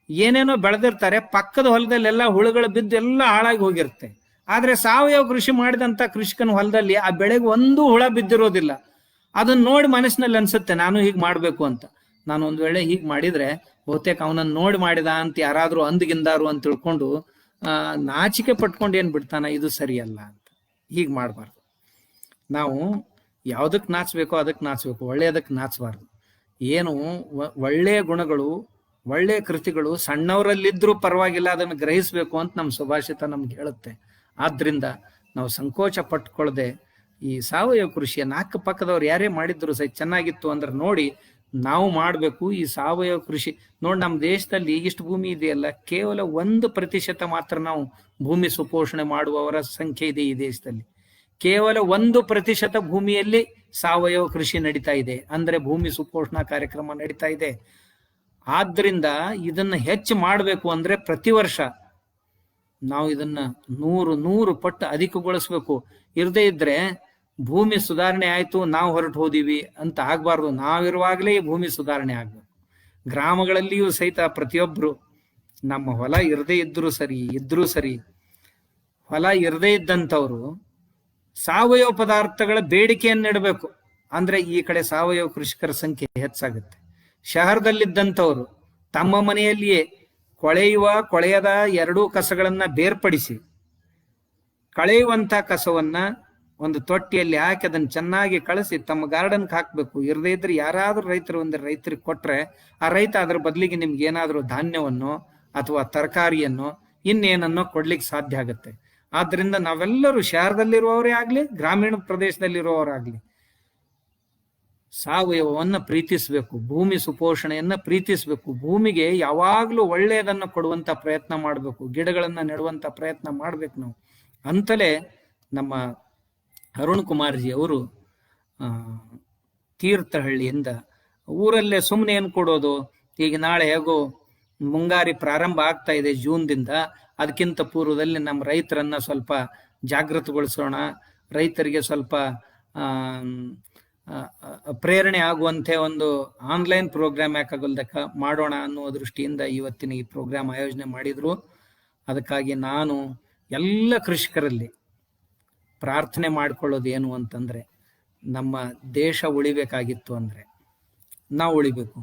ಏನೇನೋ ಬೆಳೆದಿರ್ತಾರೆ, ಪಕ್ಕದ ಹೊಲದಲ್ಲೆಲ್ಲ ಹುಳುಗಳು ಬಿದ್ದು ಎಲ್ಲ ಹಾಳಾಗಿ ಹೋಗಿರುತ್ತೆ. ಆದ್ರೆ ಸಾವಯವ ಕೃಷಿ ಮಾಡಿದಂತ ಕೃಷಿಕನ ಹೊಲದಲ್ಲಿ ಆ ಬೆಳೆಗೆ ಒಂದು ಹುಳ ಬಿದ್ದಿರೋದಿಲ್ಲ. ಅದನ್ನ ನೋಡಿ ಮನಸ್ಸಿನಲ್ಲಿ ಅನ್ಸುತ್ತೆ ನಾನು ಹೀಗೆ ಮಾಡ್ಬೇಕು ಅಂತ. ನಾನು ಒಂದ್ ವೇಳೆ ಹೀಗೆ ಮಾಡಿದ್ರೆ ಬಹುತೇಕ ಅವನನ್ನ ನೋಡಿ ಮಾಡಿದ ಅಂತ ಯಾರಾದ್ರೂ ಅಂದ್ಗಿಂದಾರು ಅಂತ ತಿಳ್ಕೊಂಡು ನಾಚಿಕೆ ಪಟ್ಕೊಂಡು ಏನ್ ಬಿಡ್ತಾನ, ಇದು ಸರಿಯಲ್ಲ ಅಂತ. ಹೀಗೆ ಮಾಡಬಾರ್ದು. ನಾವು ಯಾವ್ದಕ್ ನಾಚಬೇಕೋ ಅದಕ್ಕೆ ನಾಚಬೇಕು, ಒಳ್ಳೆಯದಕ್ಕೆ ನಾಚಬಾರ್ದು. ಏನು ಒಳ್ಳೆಯ ಗುಣಗಳು, ಒಳ್ಳೆಯ ಕೃತಿಗಳು ಸಣ್ಣವರಲ್ಲಿದ್ರೂ ಪರವಾಗಿಲ್ಲ, ಅದನ್ನು ಗ್ರಹಿಸ್ಬೇಕು ಅಂತ ನಮ್ಮ ಸುಭಾಷಿತ ನಮ್ಗೆ ಹೇಳುತ್ತೆ. ಆದ್ರಿಂದ ನಾವು ಸಂಕೋಚ ಪಟ್ಕೊಳ್ಳದೆ ಈ ಸಾವಯವ ಕೃಷಿಯನ್ನು ಅಕ್ಕಪಕ್ಕದವ್ರು ಯಾರೇ ಮಾಡಿದ್ರು ಸಹ ಚೆನ್ನಾಗಿತ್ತು ಅಂದ್ರೆ ನೋಡಿ ನಾವು ಮಾಡಬೇಕು. ಈ ಸಾವಯವ ಕೃಷಿ ನೋಡಿ, ನಮ್ಮ ದೇಶದಲ್ಲಿ ಇಷ್ಟು ಭೂಮಿ ಇದೆಯಲ್ಲ, ಕೇವಲ 1% ಮಾತ್ರ ನಾವು ಭೂಮಿ ಸುಪೋಷಣೆ ಮಾಡುವವರ ಸಂಖ್ಯೆ ಇದೆ ಈ ದೇಶದಲ್ಲಿ. ಕೇವಲ 1% ಭೂಮಿಯಲ್ಲಿ ಸಾವಯವ ಕೃಷಿ ನಡೀತಾ ಇದೆ, ಅಂದ್ರೆ ಭೂಮಿ ಸುಪೋಷಣಾ ಕಾರ್ಯಕ್ರಮ ನಡೀತಾ ಇದೆ. ಆದ್ರಿಂದ ಇದನ್ನ ಹೆಚ್ಚು ಮಾಡಬೇಕು ಅಂದ್ರೆ ಪ್ರತಿ ವರ್ಷ ನಾವು ಇದನ್ನ 100 ಪಟ್ಟು ಅಧಿಕಗೊಳಿಸ್ಬೇಕು. ಇರದೇ ಇದ್ರೆ ಭೂಮಿ ಸುಧಾರಣೆ ಆಯ್ತು, ನಾವು ಹೊರಟು ಹೋದಿವಿ ಅಂತ ಆಗ್ಬಾರ್ದು. ನಾವಿರುವಾಗಲೇ ಭೂಮಿ ಸುಧಾರಣೆ ಆಗ್ಬೇಕು. ಗ್ರಾಮಗಳಲ್ಲಿಯೂ ಸಹಿತ ಪ್ರತಿಯೊಬ್ರು ನಮ್ಮ ಹೊಲ ಇರದೇ ಇದ್ರೂ ಸರಿ ಹೊಲ ಇರದೇ ಇದ್ದಂಥವ್ರು ಸಾವಯವ ಪದಾರ್ಥಗಳ ಬೇಡಿಕೆಯನ್ನು ಇಡಬೇಕು. ಅಂದ್ರೆ ಈ ಕಡೆ ಸಾವಯವ ಕೃಷಿಕರ ಸಂಖ್ಯೆ ಹೆಚ್ಚಾಗುತ್ತೆ. ಶಹರದಲ್ಲಿದ್ದಂಥವ್ರು ತಮ್ಮ ಮನೆಯಲ್ಲಿಯೇ ಕೊಳೆಯದ ಎರಡೂ ಕಸಗಳನ್ನ ಬೇರ್ಪಡಿಸಿ ಕಳೆಯುವಂತ ಕಸವನ್ನ ಒಂದು ತೊಟ್ಟಿಯಲ್ಲಿ ಹಾಕಿ ಅದನ್ನ ಚೆನ್ನಾಗಿ ಕಳಿಸಿ ತಮ್ಮ ಗಾರ್ಡನ್ಗೆ ಹಾಕ್ಬೇಕು. ಇರದೇ ಇದ್ರೆ ಯಾರಾದ್ರೂ ರೈತರಿಗೆ ಕೊಟ್ರೆ ಆ ರೈತ ಅದ್ರ ಬದಲಿಗೆ ನಿಮ್ಗೆ ಏನಾದ್ರೂ ಧಾನ್ಯವನ್ನೋ ಅಥವಾ ತರಕಾರಿಯನ್ನೋ ಇನ್ನೇನನ್ನೋ ಕೊಡ್ಲಿಕ್ಕೆ ಸಾಧ್ಯ ಆಗುತ್ತೆ. ಆದ್ರಿಂದ ನಾವೆಲ್ಲರೂ ಶಹರದಲ್ಲಿರುವವರೇ ಆಗ್ಲಿ, ಗ್ರಾಮೀಣ ಪ್ರದೇಶದಲ್ಲಿರುವವರಾಗ್ಲಿ, ಸಾವಯವನ್ನ ಪ್ರೀತಿಸ್ಬೇಕು, ಭೂಮಿ ಸುಪೋಷಣೆಯನ್ನ ಪ್ರೀತಿಸ್ಬೇಕು, ಭೂಮಿಗೆ ಯಾವಾಗ್ಲೂ ಒಳ್ಳೆಯದನ್ನ ಕೊಡುವಂತ ಪ್ರಯತ್ನ ಮಾಡ್ಬೇಕು, ಗಿಡಗಳನ್ನ ನೆಡುವಂತ ಪ್ರಯತ್ನ ಮಾಡ್ಬೇಕು ನಾವು. ಅಂತಲೇ ನಮ್ಮ ಅರುಣ್ ಕುಮಾರ್ಜಿ ಅವರು ತೀರ್ಥಹಳ್ಳಿಯಿಂದ ಊರಲ್ಲೇ ಸುಮ್ಮನೆ ಏನ್ ಕೊಡೋದು, ಈಗ ನಾಳೆ ಹೇಗೋ ಮುಂಗಾರಿ ಪ್ರಾರಂಭ ಆಗ್ತಾ ಇದೆ ಜೂನ್ದಿಂದ, ಅದಕ್ಕಿಂತ ಪೂರ್ವದಲ್ಲಿ ನಮ್ಮ ರೈತರನ್ನ ಸ್ವಲ್ಪ ಜಾಗೃತಗೊಳಿಸೋಣ, ರೈತರಿಗೆ ಸ್ವಲ್ಪ ಪ್ರೇರಣೆ ಆಗುವಂತೆ ಒಂದು ಆನ್ಲೈನ್ ಪ್ರೋಗ್ರಾಮ್ ಯಾಕಾಗಲ್ದಕ್ಕ ಮಾಡೋಣ ಅನ್ನುವ ದೃಷ್ಟಿಯಿಂದ ಇವತ್ತಿನ ಈ ಪ್ರೋಗ್ರಾಮ್ ಆಯೋಜನೆ ಮಾಡಿದ್ರು. ಅದಕ್ಕಾಗಿ ನಾನು ಎಲ್ಲ ಕೃಷಿಕರಲ್ಲಿ ಪ್ರಾರ್ಥನೆ ಮಾಡ್ಕೊಳ್ಳೋದು ಏನು ಅಂತಂದ್ರೆ, ನಮ್ಮ ದೇಶ ಉಳಿಬೇಕಾಗಿತ್ತು ಅಂದ್ರೆ ನಾವು ಉಳಿಬೇಕು.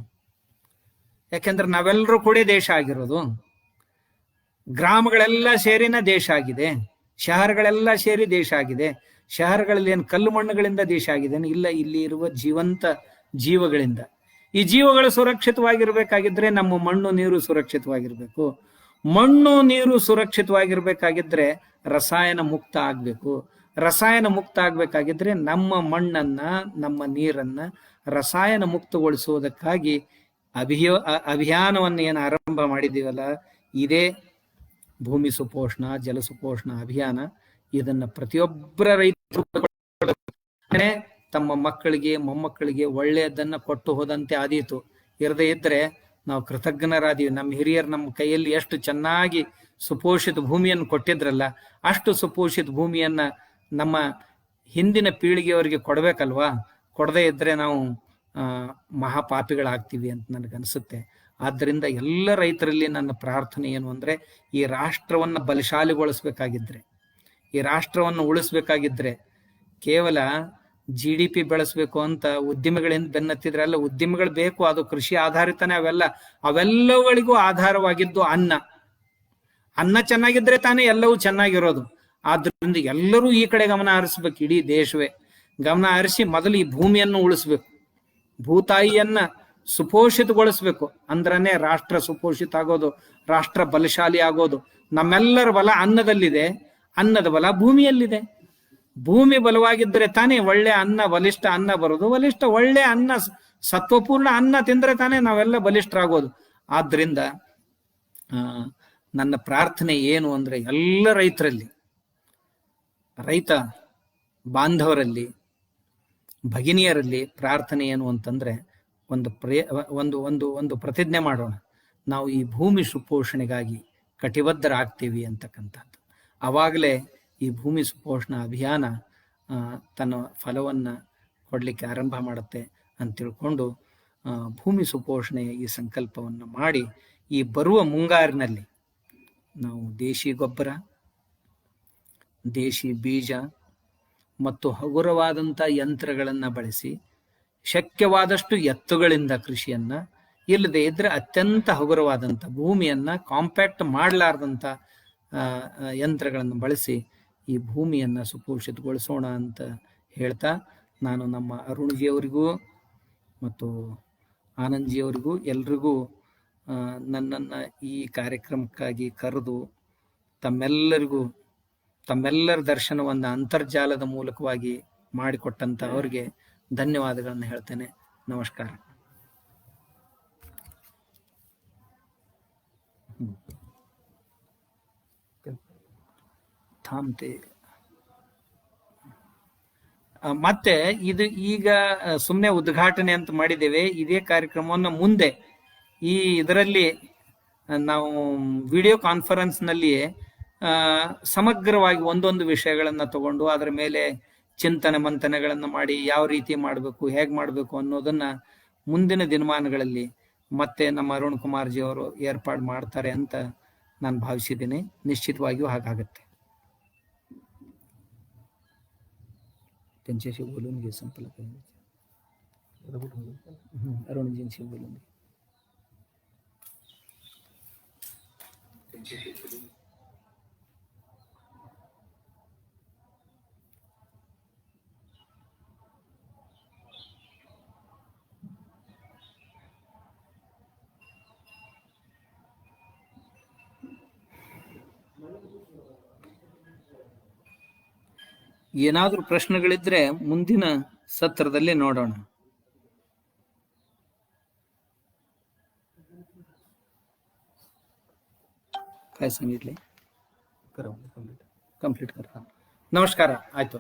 ಯಾಕೆಂದ್ರೆ ನಾವೆಲ್ಲರೂ ಕೂಡ ದೇಶ ಆಗಿರೋದು. ಗ್ರಾಮಗಳೆಲ್ಲ ಸೇರಿನ ದೇಶ ಆಗಿದೆ, ಶಹರಗಳೆಲ್ಲ ಸೇರಿ ದೇಶ ಆಗಿದೆ. ಶಹರಗಳಲ್ಲಿ ಏನು ಕಲ್ಲು ಮಣ್ಣುಗಳಿಂದ ದೇಶ ಆಗಿದೆ? ಇಲ್ಲ, ಇಲ್ಲಿ ಇರುವ ಜೀವಂತ ಜೀವಗಳಿಂದ. ಈ ಜೀವಗಳು ಸುರಕ್ಷಿತವಾಗಿರ್ಬೇಕಾಗಿದ್ರೆ ನಮ್ಮ ಮಣ್ಣು ನೀರು ಸುರಕ್ಷಿತವಾಗಿರ್ಬೇಕು. ಮಣ್ಣು ನೀರು ಸುರಕ್ಷಿತವಾಗಿರ್ಬೇಕಾಗಿದ್ರೆ ರಸಾಯನ ಮುಕ್ತ ಆಗ್ಬೇಕು. ರಸಾಯನ ಮುಕ್ತ ಆಗ್ಬೇಕಾಗಿದ್ರೆ ನಮ್ಮ ಮಣ್ಣನ್ನ, ನಮ್ಮ ನೀರನ್ನ ರಸಾಯನ ಮುಕ್ತಗೊಳಿಸುವುದಕ್ಕಾಗಿ ಅಭಿಯಾನವನ್ನು ಏನು ಆರಂಭ ಮಾಡಿದೀವಲ್ಲ, ಇದೇ ಭೂಮಿ ಸುಪೋಷಣ ಜಲ ಸುಪೋಷಣ ಅಭಿಯಾನ. ಇದನ್ನ ಪ್ರತಿಯೊಬ್ಬರ ರೈತರು ತಮ್ಮ ಮಕ್ಕಳಿಗೆ ಮೊಮ್ಮಕ್ಕಳಿಗೆ ಒಳ್ಳೆಯದನ್ನ ಕೊಟ್ಟು ಹೋದಂತೆ ಆದೀತು. ಇರದೇ ಇದ್ರೆ ನಾವು ಕೃತಜ್ಞರಾದೀವಿ. ನಮ್ಮ ಹಿರಿಯರು ನಮ್ಮ ಕೈಯಲ್ಲಿ ಎಷ್ಟು ಚೆನ್ನಾಗಿ ಸುಪೋಷಿತ ಭೂಮಿಯನ್ನು ಕೊಟ್ಟಿದ್ರಲ್ಲ, ಅಷ್ಟು ಸುಪೋಷಿತ ಭೂಮಿಯನ್ನ ನಮ್ಮ ಹಿಂದಿನ ಪೀಳಿಗೆಯವರಿಗೆ ಕೊಡ್ಬೇಕಲ್ವಾ. ಕೊಡದೇ ಇದ್ರೆ ನಾವು ಮಹಾಪಾಪಿಗಳಾಗ್ತೀವಿ ಅಂತ ನನಗನ್ಸುತ್ತೆ. ಆದ್ದರಿಂದ ಎಲ್ಲ ರೈತರಲ್ಲಿ ನನ್ನ ಪ್ರಾರ್ಥನೆ ಏನು ಅಂದ್ರೆ, ಈ ರಾಷ್ಟ್ರವನ್ನ ಬಲಶಾಲಿಗೊಳಿಸ್ಬೇಕಾಗಿದ್ರೆ, ಈ ರಾಷ್ಟ್ರವನ್ನು ಉಳಿಸ್ಬೇಕಾಗಿದ್ರೆ ಕೇವಲ GDP ಬೆಳೆಸ್ಬೇಕು ಅಂತ ಉದ್ಯಮಿಗಳಿಂದ ಬೆನ್ನತ್ತಿದ್ರೆ ಅಲ್ಲ. ಉದ್ಯಮಿಗಳು ಬೇಕು, ಅದು ಕೃಷಿ ಆಧಾರಿತನೇ. ಅವೆಲ್ಲವುಗಳಿಗೂ ಆಧಾರವಾಗಿದ್ದು ಅನ್ನ ಚೆನ್ನಾಗಿದ್ರೆ ತಾನೇ ಎಲ್ಲವೂ ಚೆನ್ನಾಗಿರೋದು. ಆದ್ರಿಂದ ಎಲ್ಲರೂ ಈ ಕಡೆ ಗಮನ ಹರಿಸ್ಬೇಕು. ಇಡೀ ದೇಶವೇ ಗಮನ ಹರಿಸಿ ಮೊದಲು ಈ ಭೂಮಿಯನ್ನು ಉಳಿಸ್ಬೇಕು, ಭೂತಾಯಿಯನ್ನ ಸುಪೋಷಿತಗೊಳಿಸ್ಬೇಕು. ಅಂದ್ರನೇ ರಾಷ್ಟ್ರ ಸುಪೋಷಿತ ಆಗೋದು, ರಾಷ್ಟ್ರ ಬಲಶಾಲಿ ಆಗೋದು. ನಮ್ಮೆಲ್ಲರ ಬಲ ಅನ್ನದಲ್ಲಿದೆ, ಅನ್ನದ ಬಲ ಭೂಮಿಯಲ್ಲಿದೆ. ಭೂಮಿ ಬಲವಾಗಿದ್ದರೆ ತಾನೇ ಒಳ್ಳೆ ಅನ್ನ, ಬಲಿಷ್ಠ ಅನ್ನ ಬರೋದು. ಒಳ್ಳೆ ಅನ್ನ, ಸತ್ವಪೂರ್ಣ ಅನ್ನ ತಿಂದ್ರೆ ತಾನೇ ನಾವೆಲ್ಲ ಬಲಿಷ್ಠರಾಗೋದು. ಆದ್ರಿಂದ ನನ್ನ ಪ್ರಾರ್ಥನೆ ಏನು ಅಂದರೆ ಎಲ್ಲ ರೈತರಲ್ಲಿ, ರೈತ ಬಾಂಧವರಲ್ಲಿ, ಭಗಿನಿಯರಲ್ಲಿ ಪ್ರಾರ್ಥನೆ ಏನು ಅಂತಂದ್ರೆ ಒಂದು ಪ್ರತಿಜ್ಞೆ ಮಾಡೋಣ. ನಾವು ಈ ಭೂಮಿ ಸುಪೋಷಣೆಗಾಗಿ ಕಟಿಬದ್ಧರಾಗ್ತೀವಿ ಅಂತಕ್ಕಂಥದ್ದು. ಆವಾಗಲೇ ಈ ಭೂಮಿ ಸುಪೋಷಣಾ ಅಭಿಯಾನ ತನ್ನ ಫಲವನ್ನು ಕೊಡಲಿಕ್ಕೆ ಆರಂಭ ಮಾಡುತ್ತೆ ಅಂತ ತಿಳ್ಕೊಂಡು ಭೂಮಿ ಸುಪೋಷಣೆಯ ಈ ಸಂಕಲ್ಪವನ್ನು ಮಾಡಿ ಈ ಬರುವ ಮುಂಗಾರಿನಲ್ಲಿ ನಾವು ದೇಶಿ ಗೊಬ್ಬರ, ದೇಶಿ ಬೀಜ ಮತ್ತು ಹಗುರವಾದಂಥ ಯಂತ್ರಗಳನ್ನು ಬಳಸಿ ಶಕ್ಯವಾದಷ್ಟು ಎತ್ತುಗಳಿಂದ ಕೃಷಿಯನ್ನು, ಇಲ್ಲದೆ ಇದ್ರೆ ಅತ್ಯಂತ ಹಗುರವಾದಂಥ ಭೂಮಿಯನ್ನು ಕಾಂಪ್ಯಾಕ್ಟ್ ಮಾಡಲಾರ್ದಂಥ ಯಂತ್ರಗಳನ್ನು ಬಳಸಿ ಈ ಭೂಮಿಯನ್ನು ಸುಪೋಷಿತಗೊಳಿಸೋಣ ಅಂತ ಹೇಳ್ತಾ, ನಾನು ನಮ್ಮ ಅರುಣ್ಜಿಯವರಿಗೂ ಮತ್ತು ಆನಂದ್ಜಿಯವರಿಗೂ ಎಲ್ರಿಗೂ ನನ್ನನ್ನು ಈ ಕಾರ್ಯಕ್ರಮಕ್ಕಾಗಿ ಕರೆದು ತಮ್ಮೆಲ್ಲರ ದರ್ಶನವನ್ನು ಅಂತರ್ಜಾಲದ ಮೂಲಕವಾಗಿ ಮಾಡಿಕೊಟ್ಟಂಥ ಅವರಿಗೆ ಧನ್ಯವಾದಗಳನ್ನು ಹೇಳ್ತೇನೆ. ನಮಸ್ಕಾರ. ಮತ್ತೆ ಇದು ಈಗ ಸುಮ್ಮನೆ ಉದ್ಘಾಟನೆ ಅಂತ ಮಾಡಿದ್ದೇವೆ. ಇದೇ ಕಾರ್ಯಕ್ರಮವನ್ನು ಮುಂದೆ ಇದರಲ್ಲಿ ನಾವು ವಿಡಿಯೋ ಕಾನ್ಫರೆನ್ಸ್ನಲ್ಲಿಯೇ ಸಮಗ್ರವಾಗಿ ಒಂದೊಂದು ವಿಷಯಗಳನ್ನು ತಗೊಂಡು ಅದರ ಮೇಲೆ ಚಿಂತನೆ ಮಂಥನಗಳನ್ನು ಮಾಡಿ ಯಾವ ರೀತಿ ಮಾಡಬೇಕು, ಹೇಗೆ ಮಾಡಬೇಕು ಅನ್ನೋದನ್ನ ಮುಂದಿನ ದಿನಮಾನಗಳಲ್ಲಿ ಮತ್ತೆ ನಮ್ಮ ಅರುಣ್ ಕುಮಾರ್ಜಿ ಅವರು ಏರ್ಪಾಡು ಮಾಡ್ತಾರೆ ಅಂತ ನಾನು ಭಾವಿಸಿದ್ದೀನಿ. ನಿಶ್ಚಿತವಾಗಿಯೂ ಹಾಗಾಗತ್ತೆ. त्यांच्याशी बोलून घे संपलं पाहिजे. अरुणजींशी बोलून घे. ಏನಾದರೂ ಪ್ರಶ್ನೆಗಳಿದ್ರೆ ಮುಂದಿನ ಸತ್ರದಲ್ಲಿ ನೋಡೋಣ. काय सांगितले? कंप्लीट करा. नमस्कार. ಆಯ್ತು.